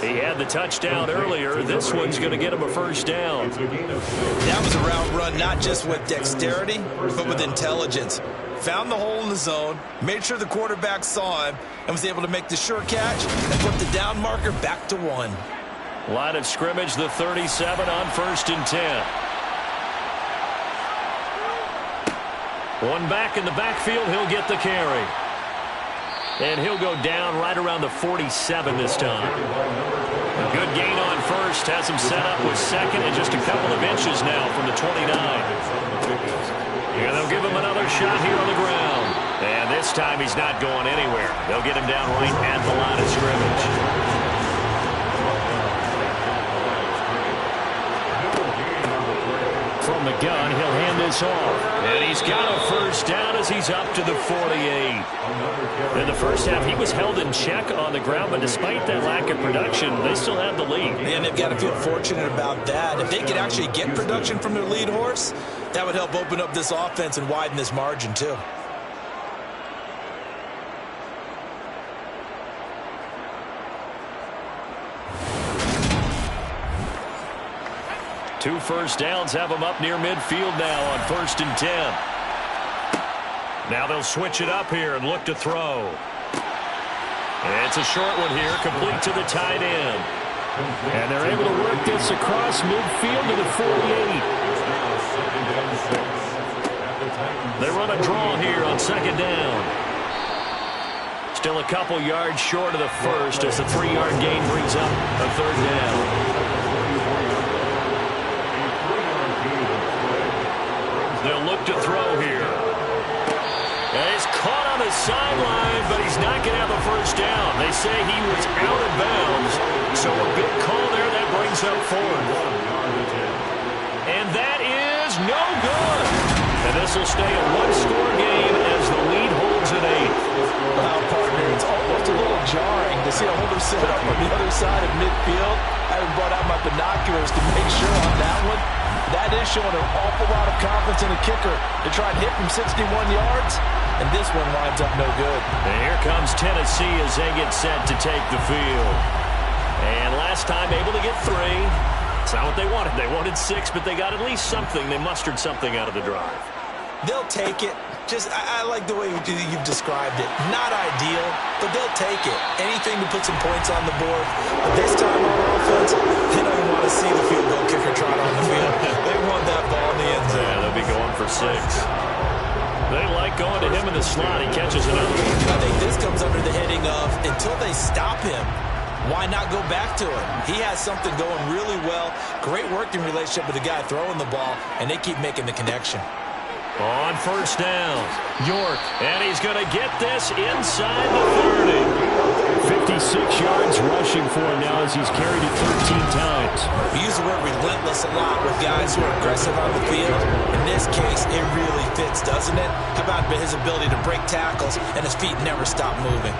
He had the touchdown earlier. This one's going to get him a first down. That was a route run not just with dexterity, but with intelligence. Found the hole in the zone, made sure the quarterback saw him, and was able to make the sure catch and put the down marker back to 1. Line of scrimmage, the 37 on 1st and 10. One back in the backfield, he'll get the carry. And he'll go down right around the 47 this time. Good gain on first. Has him set up with second and just a couple of inches now from the 29. And they'll give him another shot here on the ground. And this time he's not going anywhere. They'll get him down right at the line of scrimmage. From the gun, he'll hand this off. And he's got a first down as he's up to the 48. In the first half, he was held in check on the ground, but despite that lack of production, they still have the lead. And they've got to feel fortunate about that. If they could actually get production from their lead horse, that would help open up this offense and widen this margin, too. Two first downs have them up near midfield now on 1st and 10. Now they'll switch it up here and look to throw. And it's a short one here, complete to the tight end. And they're able to work this across midfield to the 48. They run a draw here on 2nd down. Still a couple yards short of the first as the 3-yard gain brings up a 3rd down. They'll look to throw here. And he's caught on the sideline, but he's not going to have a first down. They say he was out of bounds, so a big call there that brings up 4th. And that is no good. And this will stay a 1-score game as the lead holds at 8. Wow, partner, it's almost a little jarring to see a holder set up on the other side of midfield. I haven't brought out my binoculars to make sure on that one. That is showing an awful lot of confidence in the kicker to try and hit from 61 yards, and this one winds up no good. And here comes Tennessee as they get set to take the field. And last time able to get 3. It's not what they wanted. They wanted 6, but they got at least something. They mustered something out of the drive. They'll take it. I like the way you've described it. Not ideal, but they'll take it. Anything to put some points on the board. But this time on offense, they don't even want to see the field goal kicker trot on the field. They want that ball in the end zone. Yeah, they'll be going for 6. They like going to him in the slot. He catches another one. I think this comes under the heading of until they stop him, why not go back to him? He has something going really well. Great working relationship with the guy throwing the ball, and they keep making the connection. On 1st down, York, and he's going to get this inside the 30. 56 yards rushing for him now as he's carried it 13 times. We use the word relentless a lot with guys who are aggressive on the field. In this case, it really fits, doesn't it? How about his ability to break tackles and his feet never stop moving?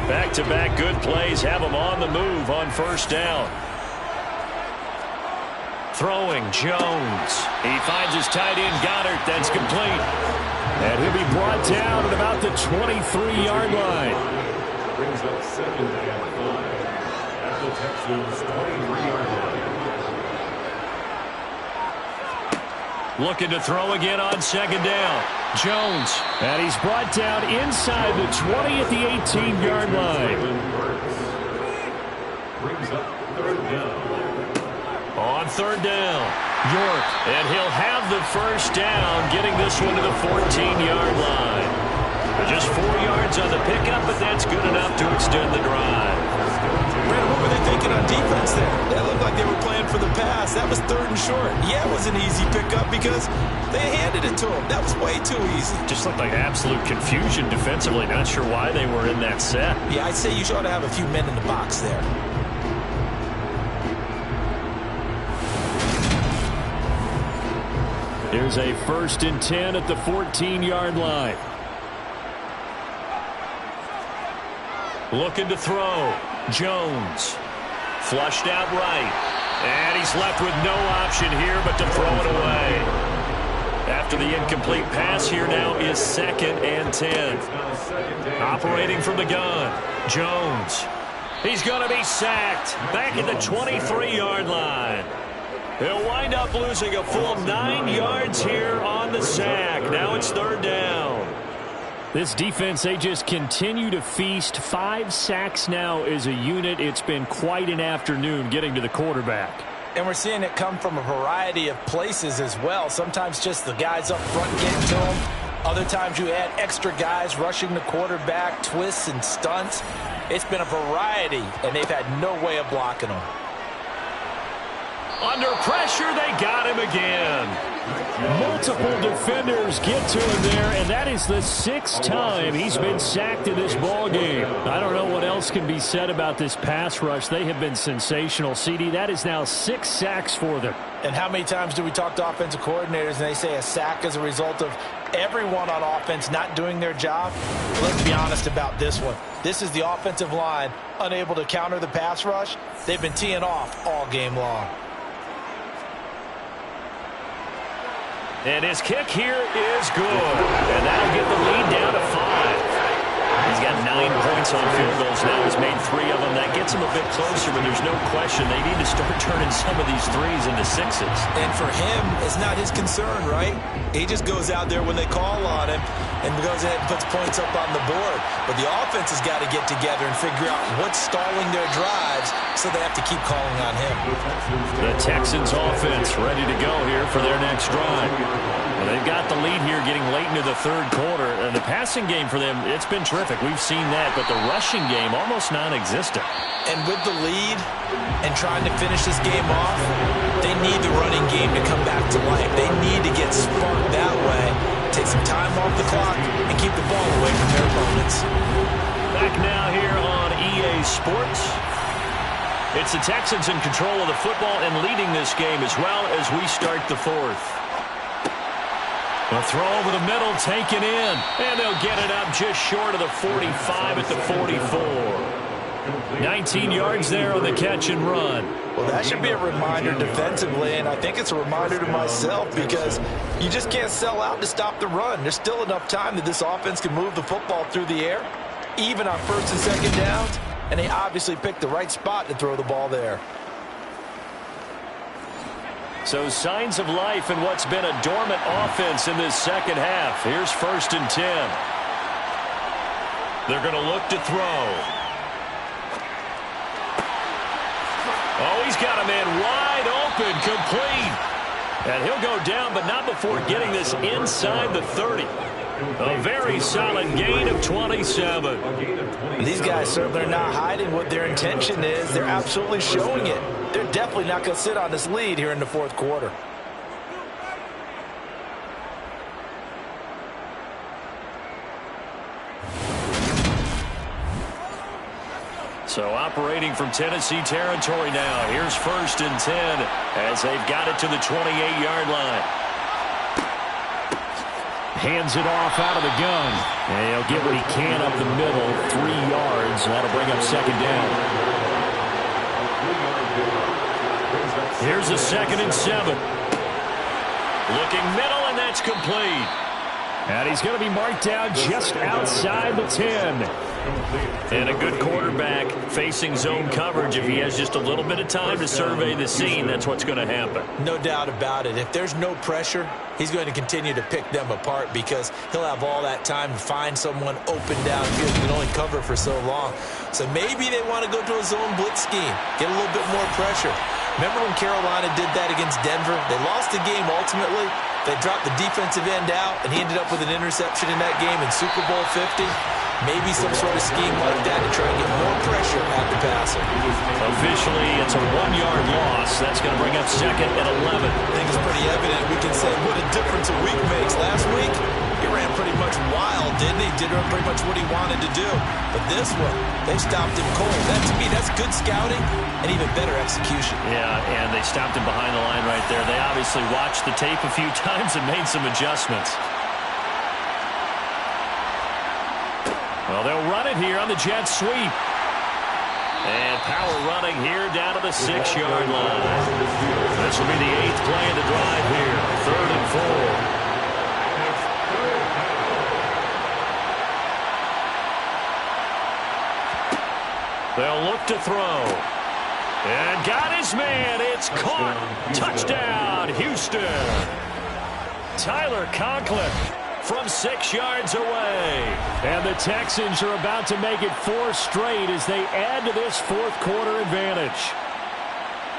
Back-to-back good plays have him on the move on 1st down. Throwing, Jones. He finds his tight end, Goddard. That's complete. And he'll be brought down at about the 23-yard line. Brings up 2nd and 5 at the Texans' 23-yard line. Looking to throw again on 2nd down. Jones. And he's brought down inside the 20 at the 18-yard line. Brings up 3rd down. On 3rd down, York. And he'll have the first down, getting this one to the 14-yard line. Just 4 yards on the pickup, but that's good enough to extend the drive. Brandon, what were they thinking on defense there? That looked like they were playing for the pass. That was 3rd and short. Yeah, it was an easy pickup because they handed it to him. That was way too easy. Just looked like absolute confusion defensively. Not sure why they were in that set. Yeah, I'd say you ought to have a few men in the box there. Here's a 1st and 10 at the 14-yard line. Looking to throw. Jones. Flushed out right. And he's left with no option here but to throw it away. After the incomplete pass, here now is 2nd and 10. Operating from the gun. Jones. He's going to be sacked. Back at the 23-yard line. He'll wind up losing a full 9 yards here on the sack. Now it's 3rd down. This defense, they just continue to feast. 5 sacks now as a unit. It's been quite an afternoon getting to the quarterback. And we're seeing it come from a variety of places as well. Sometimes just the guys up front getting to him. Other times you add extra guys rushing the quarterback, twists and stunts. It's been a variety, and they've had no way of blocking them. Under pressure, they got him again. Multiple defenders get to him there, and that is the 6th time he's been sacked in this ballgame. I don't know what else can be said about this pass rush. They have been sensational. CD, that is now 6 sacks for them. And how many times do we talk to offensive coordinators and they say a sack is a result of everyone on offense not doing their job? Let's be honest about this one. This is the offensive line unable to counter the pass rush. They've been teeing off all game long. And his kick here is good. And that'll get the lead down to 5. He's got 9 points on field goals now. He's made 3 of them. That gets him a bit closer, but there's no question they need to start turning some of these 3s into 6s. And for him, it's not his concern, right? He just goes out there when they call on him and goes ahead and puts points up on the board. But the offense has got to get together and figure out what's stalling their drives, so they have to keep calling on him. The Texans offense ready to go here for their next drive. Well, they've got the lead here getting late into the 3rd quarter. And the passing game for them, it's been terrific. We've seen that, but the rushing game almost non-existent. And with the lead and trying to finish this game off, they need the running game to come back to life. They need to get sparked that way, take some time off the clock, and keep the ball away from their opponents. Back now here on EA Sports. It's the Texans in control of the football and leading this game as well as we start the 4th. A throw over the middle, taken in, and they'll get it up just short of the 45 at the 44. 19 yards there on the catch and run. Well, that should be a reminder defensively, and I think it's a reminder to myself because you just can't sell out to stop the run. There's still enough time that this offense can move the football through the air, even on 1st and 2nd downs, and they obviously picked the right spot to throw the ball there. So signs of life in what's been a dormant offense in this 2nd half. Here's 1st and 10. They're going to look to throw. Oh, he's got a man wide open, complete. And he'll go down, but not before getting this inside the 30. A very solid gain of 27. These guys certainly are not hiding what their intention is. They're absolutely showing it. They're definitely not going to sit on this lead here in the 4th quarter. So operating from Tennessee territory now. Here's 1st and 10 as they've got it to the 28-yard line. Hands it off out of the gun. And he'll get what he can up the middle, 3 yards. And that'll bring up 2nd down. Here's a 2nd and 7. Looking middle, and that's complete. And he's going to be marked down just outside the 10. And a good quarterback facing zone coverage. If he has just a little bit of time to survey the scene, that's what's going to happen. No doubt about it. If there's no pressure, he's going to continue to pick them apart because he'll have all that time to find someone open downfield. He can only cover for so long. So maybe they want to go to a zone blitz scheme, get a little bit more pressure. Remember when Carolina did that against Denver? They lost the game ultimately. They dropped the defensive end out, and he ended up with an interception in that game in Super Bowl 50. Maybe some sort of scheme like that to try and get more pressure at the passer. Officially, it's a 1-yard loss. That's going to bring up 2nd and 11. I think it's pretty evident. We can say what a difference a week makes. Last week, he ran pretty much wild, didn't he? Did pretty much what he wanted to do. But this one, they stopped him cold. That, to me, that's good scouting and even better execution. Yeah, and they stopped him behind the line right there. They obviously watched the tape a few times and made some adjustments. Well, they'll run it here on the jet sweep. And power running here down to the 6-yard line. This will be the 8th play of the drive here. 3rd and 4. They'll look to throw. And got his man. It's caught. Touchdown, Houston. Tyler Conklin from 6 yards away. And the Texans are about to make it 4 straight as they add to this 4th quarter advantage.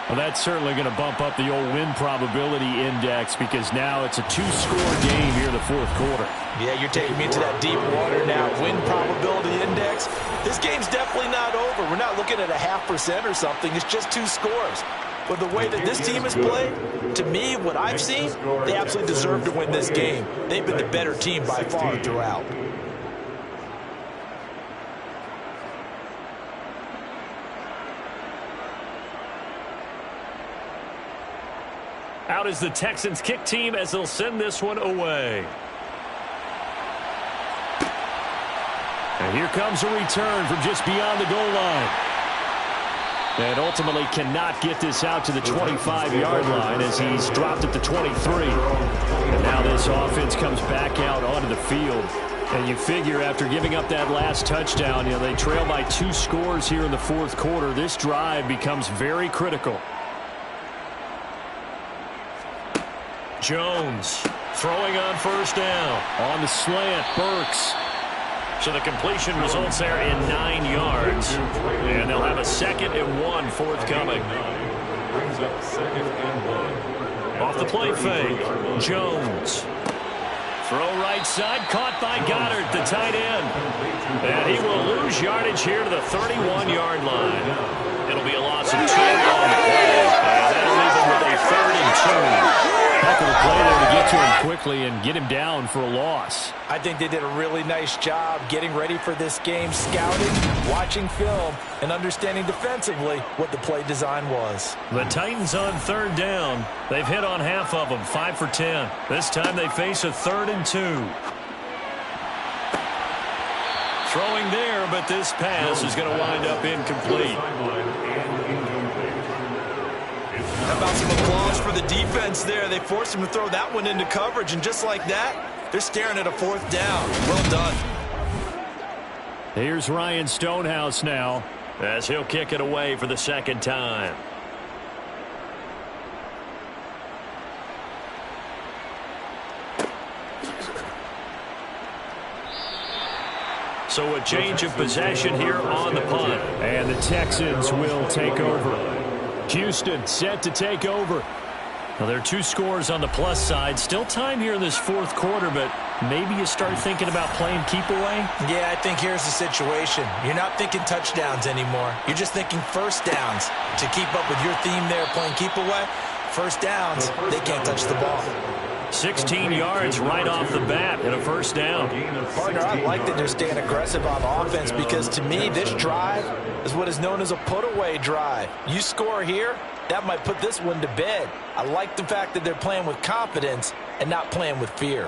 Well, that's certainly going to bump up the old win probability index because now it's a two-score game here in the fourth quarter. Yeah, you're taking me to that deep water now. Win probability index. This game's definitely not over. We're not looking at a 0.5% or something. It's just 2 scores. But the way that this team has played, to me, what I've seen, they absolutely deserve to win this game. They've been the better team by far throughout. Out is the Texans kick team as they'll send this one away. And here comes a return from just beyond the goal line. And ultimately cannot get this out to the 25-yard line as he's dropped at the 23. And now this offense comes back out onto the field. And you figure after giving up that last touchdown, they trail by 2 scores here in the fourth quarter. This drive becomes very critical. Jones throwing on first down. On the slant, Burks. So the completion results there in 9 yards. And they'll have a 2nd and 1 forthcoming. Brings up 2nd and 1. Off the play fake, Jones. Throw right side, caught by Goddard, the tight end. And he will lose yardage here to the 31-yard line. It'll be a loss of 2 on the play. And that'll leave him with a 3rd and 2. Heck of a play there to get to him quickly and get him down for a loss. I think they did a really nice job getting ready for this game, scouting, watching film, and understanding defensively what the play design was. The Titans on 3rd down. They've hit on half of them, 5 for 10. This time they face a 3rd and 2. Throwing there, but this pass is going to wind up incomplete. How about some applause for the defense there? They forced him to throw that one into coverage, and just like that, they're staring at a 4th down. Well done. Here's Ryan Stonehouse now, as he'll kick it away for the 2nd time. So a change of possession here on the punt. And the Texans will take over. Houston set to take over. Well, there are 2 scores on the plus side. Still time here in this fourth quarter, but maybe you start thinking about playing keep away? Yeah, I think here's the situation. You're not thinking touchdowns anymore. You're just thinking first downs. To keep up with your theme there, playing keep away, first downs, they can't touch the ball. 16 yards right off the bat and a 1st down. Partner, I like that they're staying aggressive on offense because to me, this drive is what is known as a put-away drive. You score here, that might put this one to bed. I like the fact that they're playing with confidence and not playing with fear.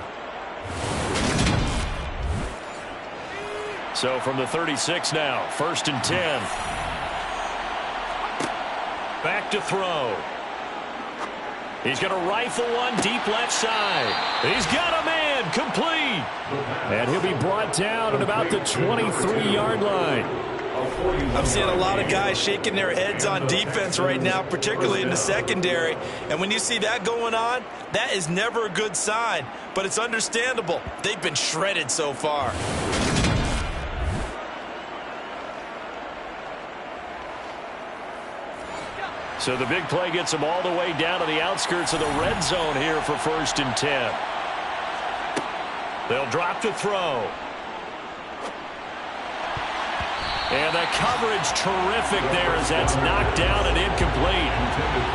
So from the 36 now, 1st and 10. Back to throw. He's going to rifle one deep left side. He's got a man, complete. And he'll be brought down at about the 23-yard line. I'm seeing a lot of guys shaking their heads on defense right now, particularly in the secondary. And when you see that going on, that is never a good sign. But it's understandable. They've been shredded so far. So the big play gets them all the way down to the outskirts of the red zone here for 1st and 10. They'll drop to throw. And the coverage terrific there as that's knocked down and incomplete.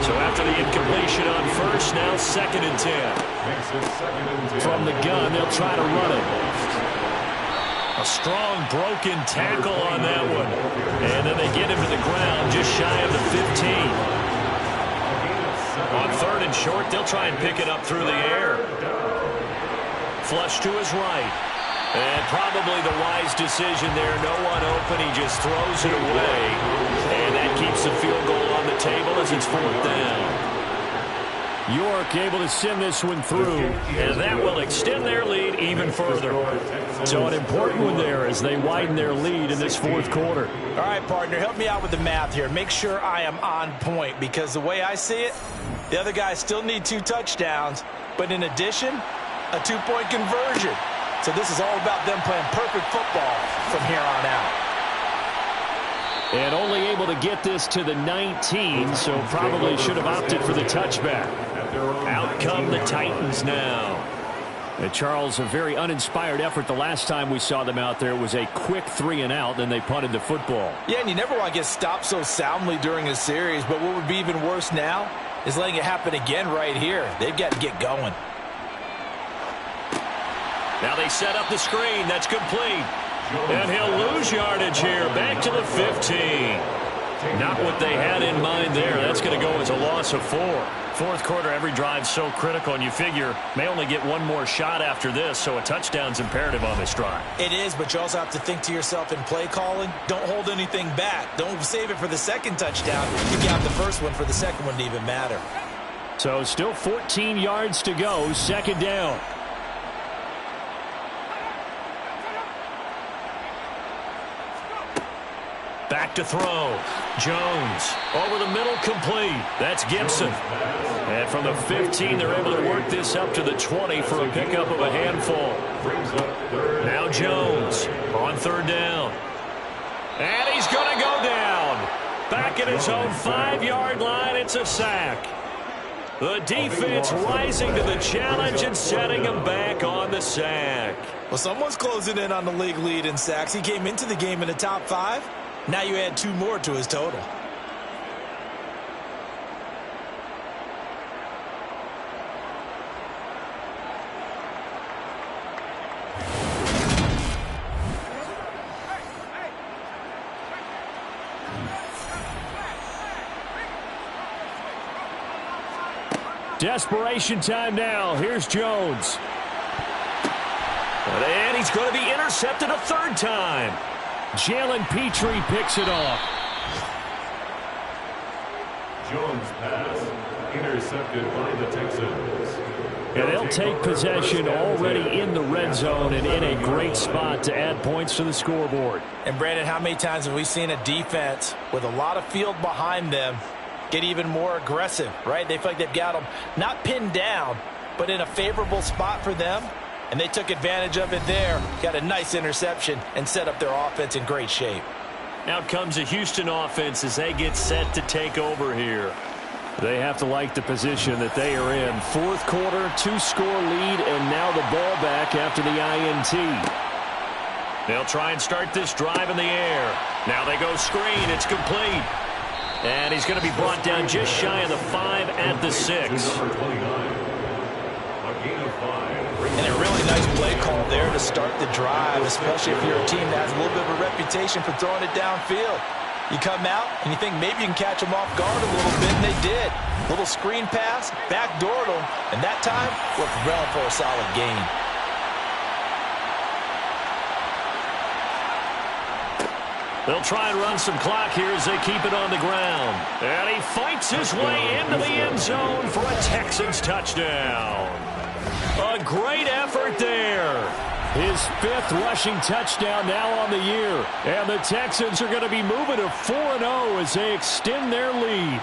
So after the incompletion on first, now 2nd and 10. From the gun, they'll try to run it. A strong broken tackle on that one. And then they get him to the ground just shy of the 15. On 3rd and short, they'll try and pick it up through the air. Flush to his right. And probably the wise decision there. No one open. He just throws it away. And that keeps the field goal on the table as it's 4th down. York able to send this one through. And that will extend their lead even further. So an important one there as they widen their lead in this fourth quarter. All right, partner, help me out with the math here. Make sure I am on point because the way I see it, the other guys still need 2 touchdowns, but in addition, a 2-point conversion. So this is all about them playing perfect football from here on out. And only able to get this to the 19, so probably should have opted for the touchback. Out come the Titans now. And Charles, a very uninspired effort the last time we saw them out there. It was a quick 3-and-out, then they punted the football. Yeah, and you never want to get stopped so soundly during a series, but what would be even worse now is letting it happen again right here. They've got to get going. Now they set up the screen. That's complete. And he'll lose yardage here. Back to the 15. Not what they had in mind there. That's going to go as a loss of 4. Fourth quarter, every drive's so critical, and you figure may only get one more shot after this, so a touchdown's imperative on this drive. It is, but you also have to think to yourself in play calling, don't hold anything back. Don't save it for the second touchdown. You got the first one for the second one to even matter. So still 14 yards to go, second down. Back to throw. Jones over the middle, complete. That's Gibson. And from the 15, they're able to work this up to the 20 for a pickup of a handful. Now Jones on third down. And he's going to go down. Back at his own 5-yard line, it's a sack. The defense rising to the challenge and setting him back on the sack. Well, someone's closing in on the league lead in sacks. He came into the game in the top 5. Now you add 2 more to his total. Desperation time now. Here's Jones. And he's going to be intercepted a third time. Jalen Petrie picks it off. Jones pass intercepted by the Texans. And they'll take possession already in the red zone and in a great spot to add points to the scoreboard. And Brandon, how many times have we seen a defense with a lot of field behind them get even more aggressive, right? They feel like they've got them not pinned down, but in a favorable spot for them. And they took advantage of it there, got a nice interception, and set up their offense in great shape. Out comes the Houston offense as they get set to take over here. They have to like the position that they are in. Fourth quarter, 2-score lead, and now the ball back after the INT. They'll try and start this drive in the air. Now they go screen. It's complete. And he's going to be brought down just shy of the 5 at the 6. And a really nice play call there to start the drive, especially if you're a team that has a little bit of a reputation for throwing it downfield. You come out and you think maybe you can catch them off guard a little bit, and they did. Little screen pass, backdoored them, and that time looked well for a solid gain. They'll try and run some clock here as they keep it on the ground. And he fights his way into the end zone for a Texans touchdown. A great effort there. His 5th rushing touchdown now on the year. And the Texans are going to be moving to 4-0 as they extend their lead.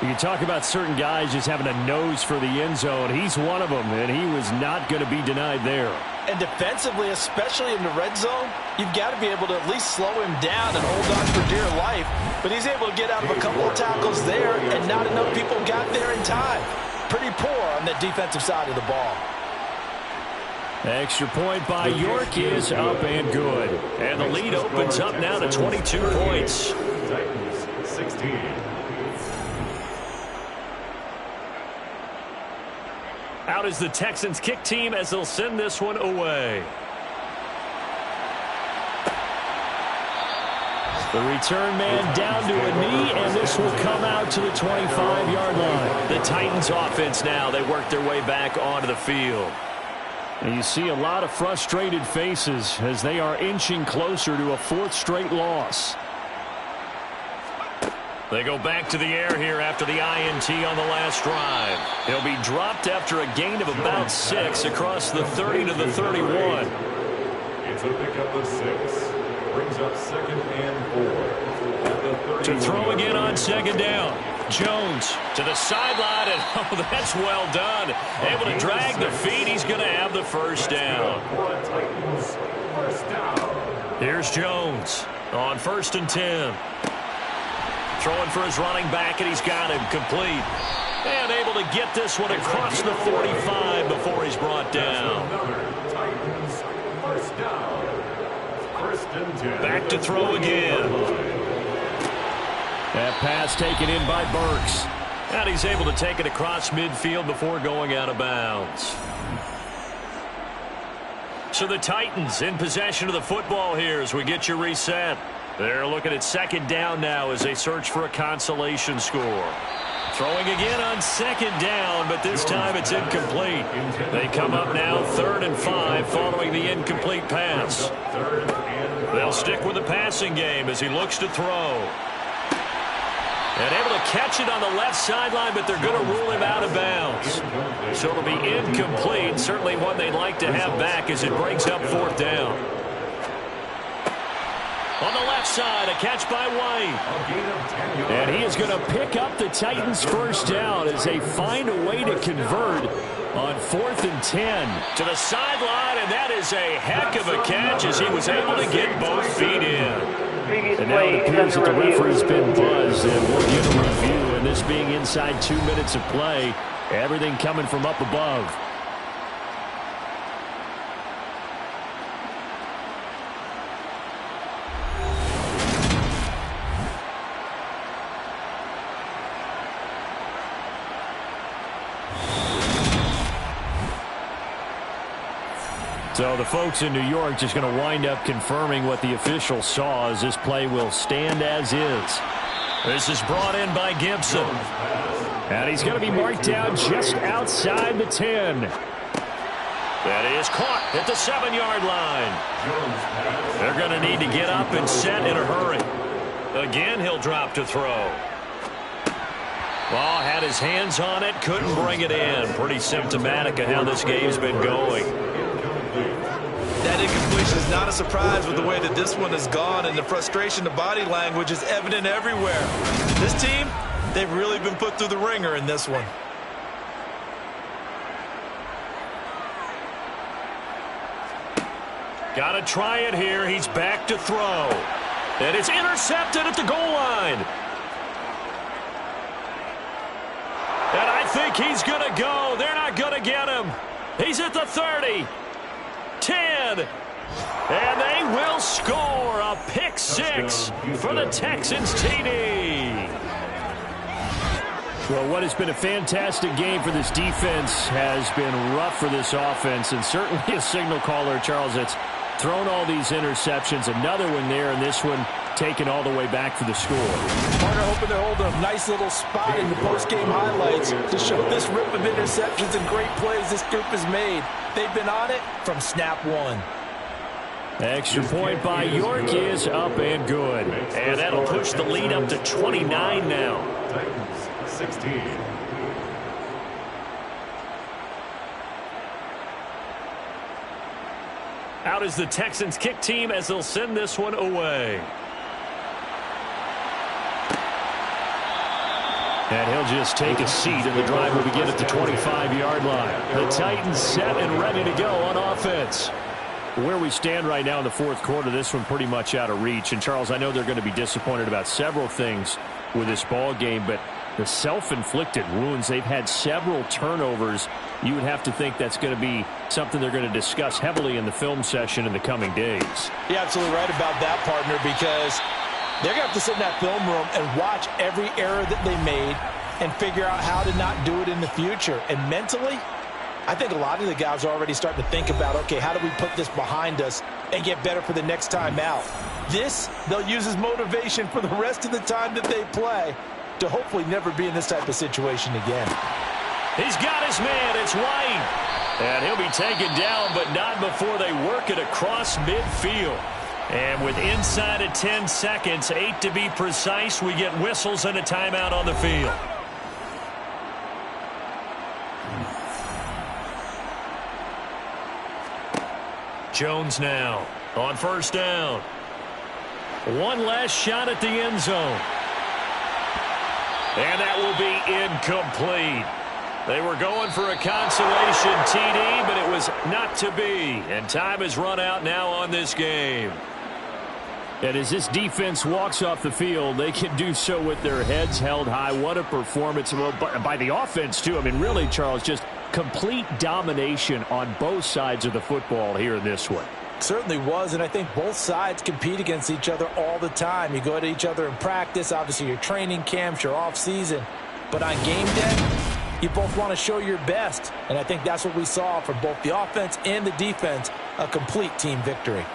You can talk about certain guys just having a nose for the end zone. He's one of them, and he was not going to be denied there. And defensively, especially in the red zone, you've got to be able to at least slow him down and hold on for dear life. But he's able to get out of a couple of tackles there, and not enough people got there in time. Pretty poor on the defensive side of the ball. Extra point by York is up and good. And the lead opens up now to 22 points. Titans 16. Out is the Texans kick team as they'll send this one away. The return man down to a knee, and this will come out to the 25-yard line. The Titans offense now, they work their way back onto the field. And you see a lot of frustrated faces as they are inching closer to a 4th straight loss. They go back to the air here after the INT on the last drive. He'll be dropped after a gain of about 6 across the 30 to the 31. It's a pickup of 6. Brings up 2nd and 4. To throw again on 2nd down. Jones to the sideline, and oh, that's well done. Able to drag the feet. He's going to have the first down. Here's Jones. On 1st and 10. Throwing for his running back, and he's got him complete. And able to get this one across the 45 before he's brought down. Back to throw again. That pass taken in by Burks. And he's able to take it across midfield before going out of bounds. So the Titans in possession of the football here as we get you reset. They're looking at 2nd down now as they search for a consolation score. Throwing again on 2nd down, but this time it's incomplete. They come up now 3rd and 5 following the incomplete pass. They'll stick with the passing game as he looks to throw. And able to catch it on the left sideline, but they're going to rule him out of bounds. So it'll be incomplete. Certainly one they'd like to have back as it brings up 4th down. On the left side, a catch by White. And he is going to pick up the Titans' 1st down as they find a way to convert on 4th and 10. To the sideline, and that is a heck of a catch as he was able to get both feet in. And now it appears that the referee's been buzzed, and we'll get a review. And this being inside 2 minutes of play, everything coming from up above. So the folks in New York just going to wind up confirming what the official saw as this play will stand as is. This is brought in by Gibson. And he's going to be marked down just outside the 10. That is caught at the 7-yard line. They're going to need to get up and set in a hurry. Again, he'll drop to throw. Ball had his hands on it, couldn't bring it in. Pretty symptomatic of how this game's been going. That incompletion is not a surprise with the way that this one has gone, and the frustration, the body language is evident everywhere. This team, they've really been put through the ringer in this one. Got to try it here. He's back to throw. And it's intercepted at the goal line. And I think he's going to go. They're not going to get him. He's at the 30. 10. And they will score a pick 6 for the Texans TD. Well, what has been a fantastic game for this defense has been rough for this offense, and certainly a signal caller, Charles, that's thrown all these interceptions. Another one there, and this one taken all the way back for the score. Partner hoping to hold a nice little spot in the post-game highlights to show this rip of interceptions and great plays this group has made. They've been on it from snap one. Extra point by York is up and good. And that'll push the lead up to 29 now. Titans 16. Out is the Texans kick team as they'll send this one away. And he'll just take a seat, and the drive will begin at the 25-yard line. The Titans set and ready to go on offense. Where we stand right now in the fourth quarter, this one pretty much out of reach. And, Charles, I know they're going to be disappointed about several things with this ball game, but the self-inflicted wounds, they've had several turnovers. You would have to think that's going to be something they're going to discuss heavily in the film session in the coming days. You're absolutely right about that, partner, because they're going to have to sit in that film room and watch every error that they made and figure out how to not do it in the future. And mentally, I think a lot of the guys are already starting to think about, okay, how do we put this behind us and get better for the next time out? This, they'll use as motivation for the rest of the time that they play to hopefully never be in this type of situation again. He's got his man. It's White. And he'll be taken down, but not before they work it across midfield. And with inside of 10 seconds, 8 to be precise, we get whistles and a timeout on the field. Jones now on first down. One last shot at the end zone. And that will be incomplete. They were going for a consolation TD, but it was not to be. And time has run out now on this game. And as this defense walks off the field, they can do so with their heads held high. What a performance by the offense, too. I mean, really, Charles, just complete domination on both sides of the football here in this one. Certainly was, and I think both sides compete against each other all the time. You go at each other in practice, obviously your training camps, your off-season. But on game day, you both want to show your best. And I think that's what we saw from both the offense and the defense, a complete team victory.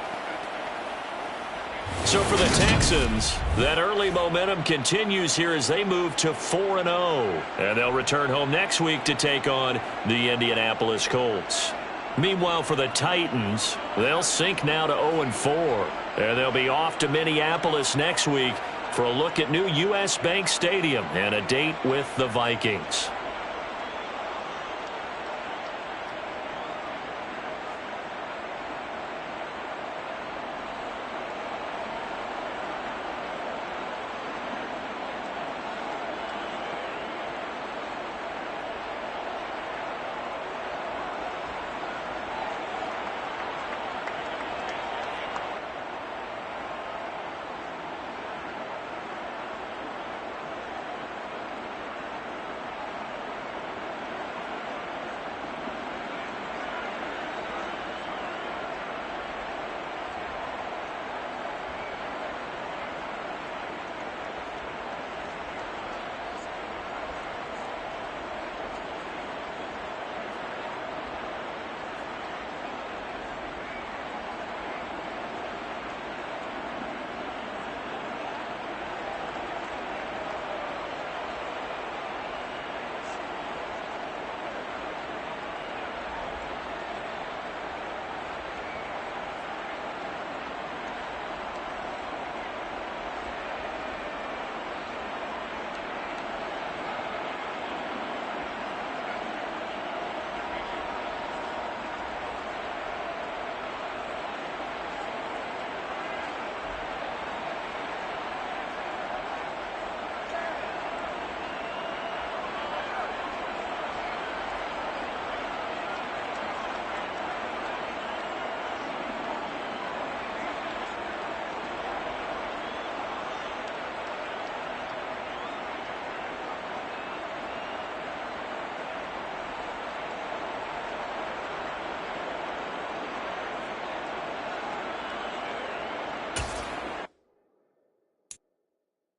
So for the Texans, that early momentum continues here as they move to 4-0. And they'll return home next week to take on the Indianapolis Colts. Meanwhile, for the Titans, they'll sink now to 0-4. And they'll be off to Minneapolis next week for a look at new U.S. Bank Stadium and a date with the Vikings.